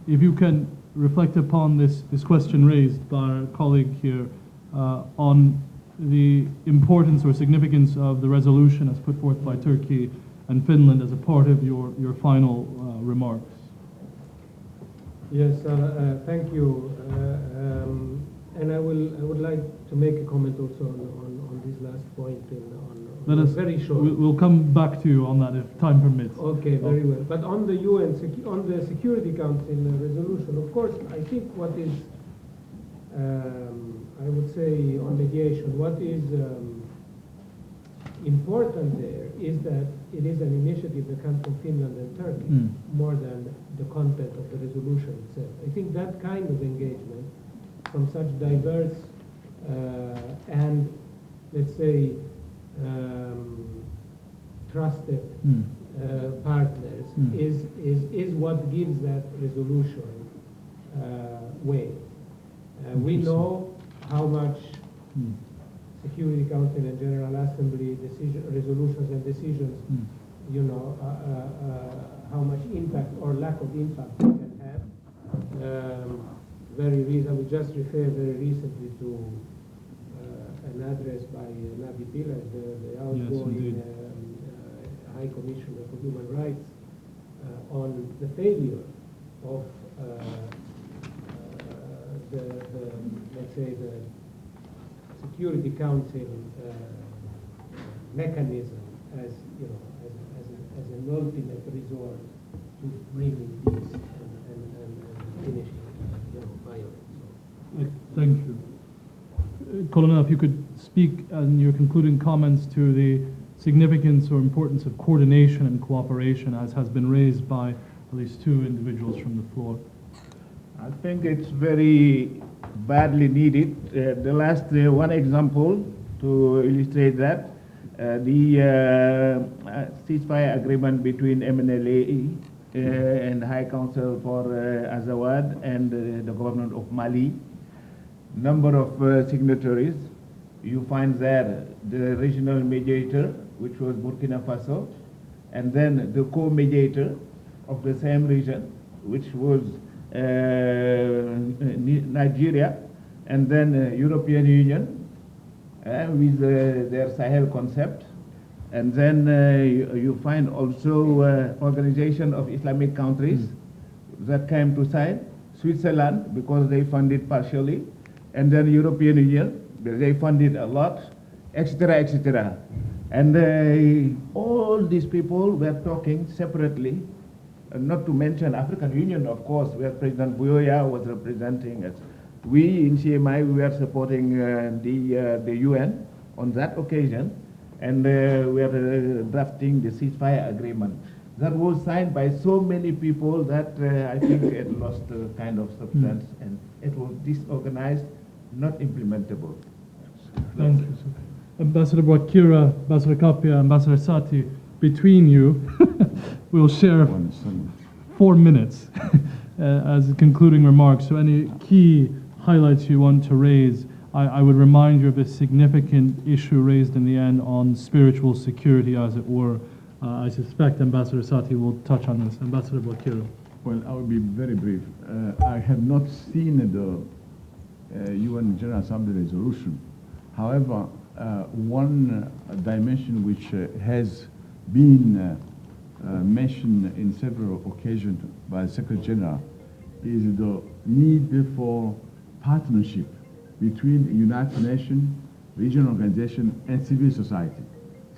If you can reflect upon this question raised by our colleague here on the importance or significance of the resolution as put forth by Turkey and Finland as a part of your final remarks. Yes, thank you. And I would like to make a comment also on this last point. Let us, very short. We'll come back to you on that if time permits. Okay, very well. But on the UN, on the Security Council resolution, of course, I think what is, I would say on mediation, what is important there is that it is an initiative that comes from Finland and Turkey, more than the content of the resolution itself. I think that kind of engagement from such diverse and, let's say, trusted partners is what gives that resolution weight. We know how much Security Council and General Assembly resolutions and decisions, you know, how much impact or lack of impact they can have. I would just refer very recently to an address by Nabi Pillay, the outgoing High Commissioner for Human Rights, on the failure of let's say, the Security Council mechanism as, you know, as an ultimate resort to bringing peace and finishing, you know, violence. Thank you. Colonel, if you could speak in your concluding comments to the significance or importance of coordination and cooperation as has been raised by at least two individuals from the floor. I think it's very badly needed. The last one example to illustrate that, the ceasefire agreement between MNLA and High Council for Azawad and the government of Mali. number of signatories. You find there the regional mediator, which was Burkina Faso, and then the co-mediator of the same region, which was Nigeria, and then European Union with their Sahel concept. And then you find also Organization of Islamic Countries that came to sign, Switzerland, because they funded partially, and then European Union, they funded a lot, etc., etc. And all these people were talking separately, not to mention African Union, of course, where President Buyoya was representing us. We in CMI, we were supporting the UN on that occasion, and we are drafting the ceasefire agreement. That was signed by so many people that I think it lost kind of substance, and it was disorganized, not implementable. Thank you. Ambassador Bwakira, Ambassador Kapya, Ambassador Satti, between you, we'll share 4 minutes as concluding remarks. So any key highlights you want to raise? I would remind you of the significant issue raised in the end on spiritual security, as it were. I suspect Ambassador Satti will touch on this. Ambassador Bwakira. Well, I will be very brief. I have not seen the UN General Assembly resolution. However, one dimension which has been mentioned in several occasions by the Secretary General is the need for partnership between the United Nations, regional organization, and civil society.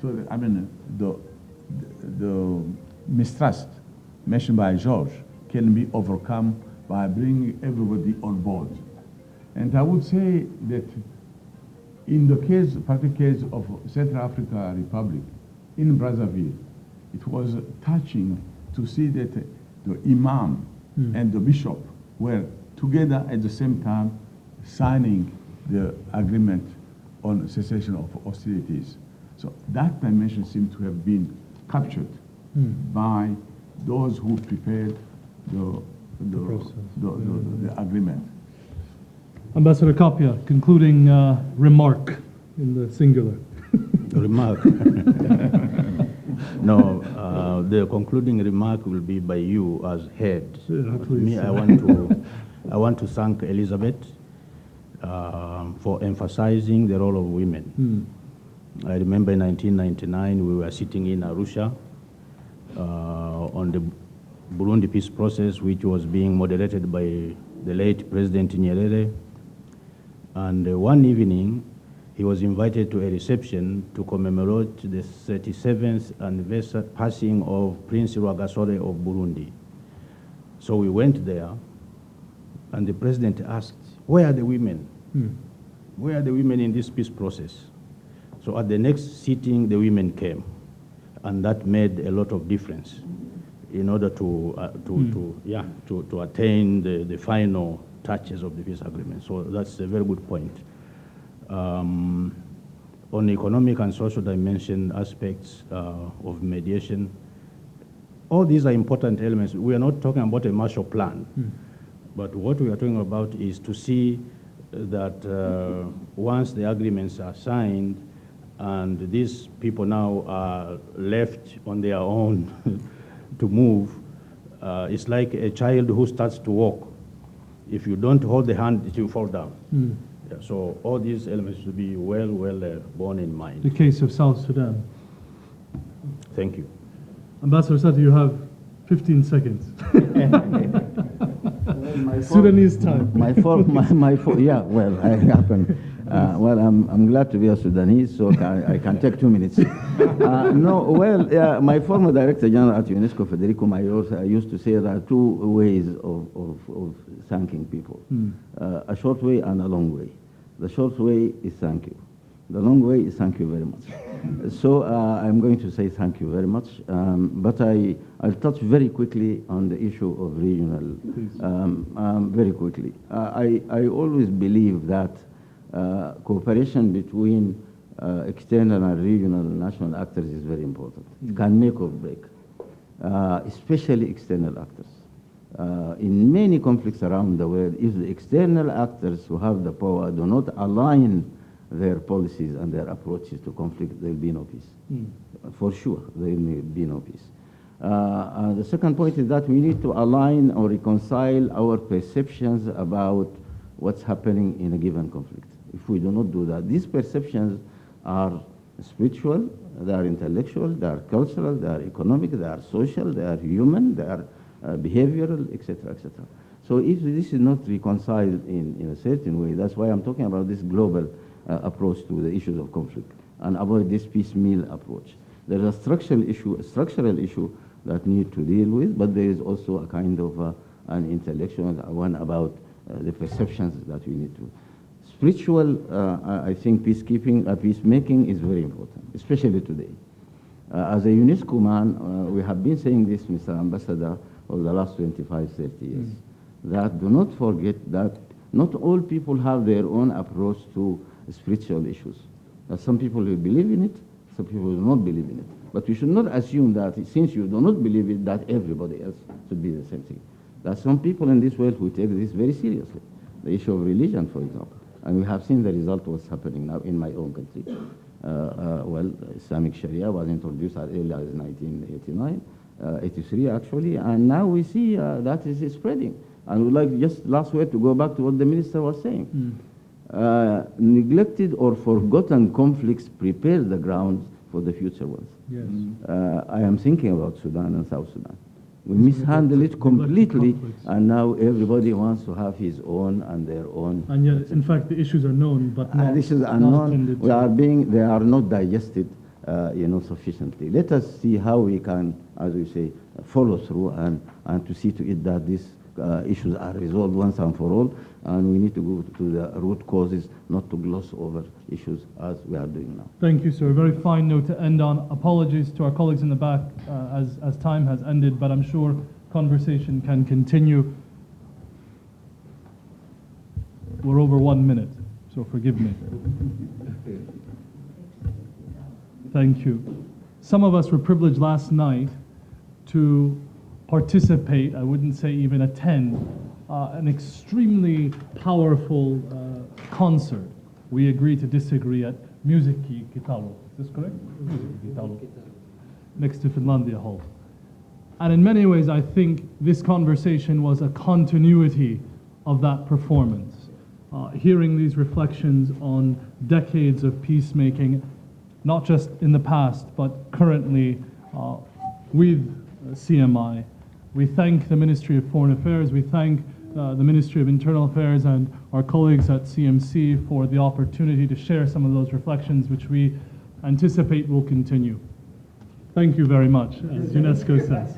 So, I mean, the mistrust mentioned by George can be overcome by bringing everybody on board. And I would say that in the particular case of Central Africa Republic, in Brazzaville, it was touching to see that the imam and the bishop were together at the same time signing the agreement on cessation of hostilities. So that dimension seems to have been captured by those who prepared the agreement. Ambassador Kapya, concluding remark in the singular. Remark. No, the concluding remark will be by you as head. Me, I want to thank Elizabeth for emphasizing the role of women. I remember in 1999 we were sitting in Arusha on the Burundi peace process, which was being moderated by the late President Nyerere. And one evening, he was invited to a reception to commemorate the 37th anniversary passing of Prince Rwagasore of Burundi. So we went there, and the president asked, where are the women? Where are the women in this peace process? So at the next sitting, the women came, and that made a lot of difference in order to attain the final touches of the peace agreement. So that's a very good point. On economic and social dimension aspects of mediation, all these are important elements. We are not talking about a Marshall Plan, but what we are talking about is to see that once the agreements are signed and these people now are left on their own to move, it's like a child who starts to walk. If you don't hold the hand, it will fall down. Yeah, so all these elements should be well borne in mind. The case of South Sudan. Thank you. Ambassador Satti, you have 15 seconds. Sudanese time. Yeah, well, I happen. Well, I'm glad to be a Sudanese, so I can take 2 minutes. My former Director General at UNESCO, Federico Mayor, used to say there are 2 ways of thanking people, a short way and a long way. The short way is thank you. The long way is thank you very much. So I'm going to say thank you very much, but I'll touch very quickly on the issue of regional, very quickly. I always believe that cooperation between external and regional and national actors is very important. It can make or break, especially external actors. In many conflicts around the world, if the external actors who have the power do not align their policies and their approaches to conflict, there will be no peace. For sure, there will be no peace. The second point is that we need to align or reconcile our perceptions about what's happening in a given conflict. If we do not do that, these perceptions are spiritual, they are intellectual, they are cultural, they are economic, they are social, they are human, they are behavioral, etc., etc. So if this is not reconciled in a certain way, that's why I'm talking about this global approach to the issues of conflict and avoid this piecemeal approach. There's a structural issue that need to deal with, but there is also a kind of an intellectual one about the perceptions that we need to. Spiritual, I think peacemaking is very important, especially today. As a UNESCO man, we have been saying this, Mr. Ambassador, over the last 25, 30 years, that do not forget that not all people have their own approach to spiritual issues. Some people will believe in it, some people will not believe in it. But we should not assume that since you do not believe it, that everybody else should be the same thing. There are some people in this world who take this very seriously. The issue of religion, for example. And we have seen the result of what's happening now in my own country. Well, Islamic Sharia was introduced as early as 1989, 83 actually, and now we see that is spreading. And we'd like just last word to go back to what the minister was saying. Neglected or forgotten conflicts prepare the ground for the future ones. Yes. I am thinking about Sudan and South Sudan. We mishandle it completely, and now everybody wants to have his own and their own. And yet, in fact, the issues are known, but not. Issues are known. They are not digested, sufficiently. Let us see how we can, as we say, follow through and to see to it that these issues are resolved once and for all. And we need to go to the root causes, not to gloss over issues as we are doing now. Thank you, sir. A very fine note to end on. Apologies to our colleagues in the back as time has ended, but I'm sure conversation can continue. We're over 1 minute, so forgive me. Thank you. Some of us were privileged last night to participate, I wouldn't say even attend, an extremely powerful concert. We agree to disagree at Musiikki Kitalo. Is this correct? Musiikki Kitalo. Next to Finlandia Hall. And in many ways, I think this conversation was a continuity of that performance. Hearing these reflections on decades of peacemaking, not just in the past, but currently with CMI. We thank the Ministry of Foreign Affairs, we thank the Ministry of Internal Affairs and our colleagues at CMC for the opportunity to share some of those reflections, which we anticipate will continue. Thank you very much, as UNESCO says.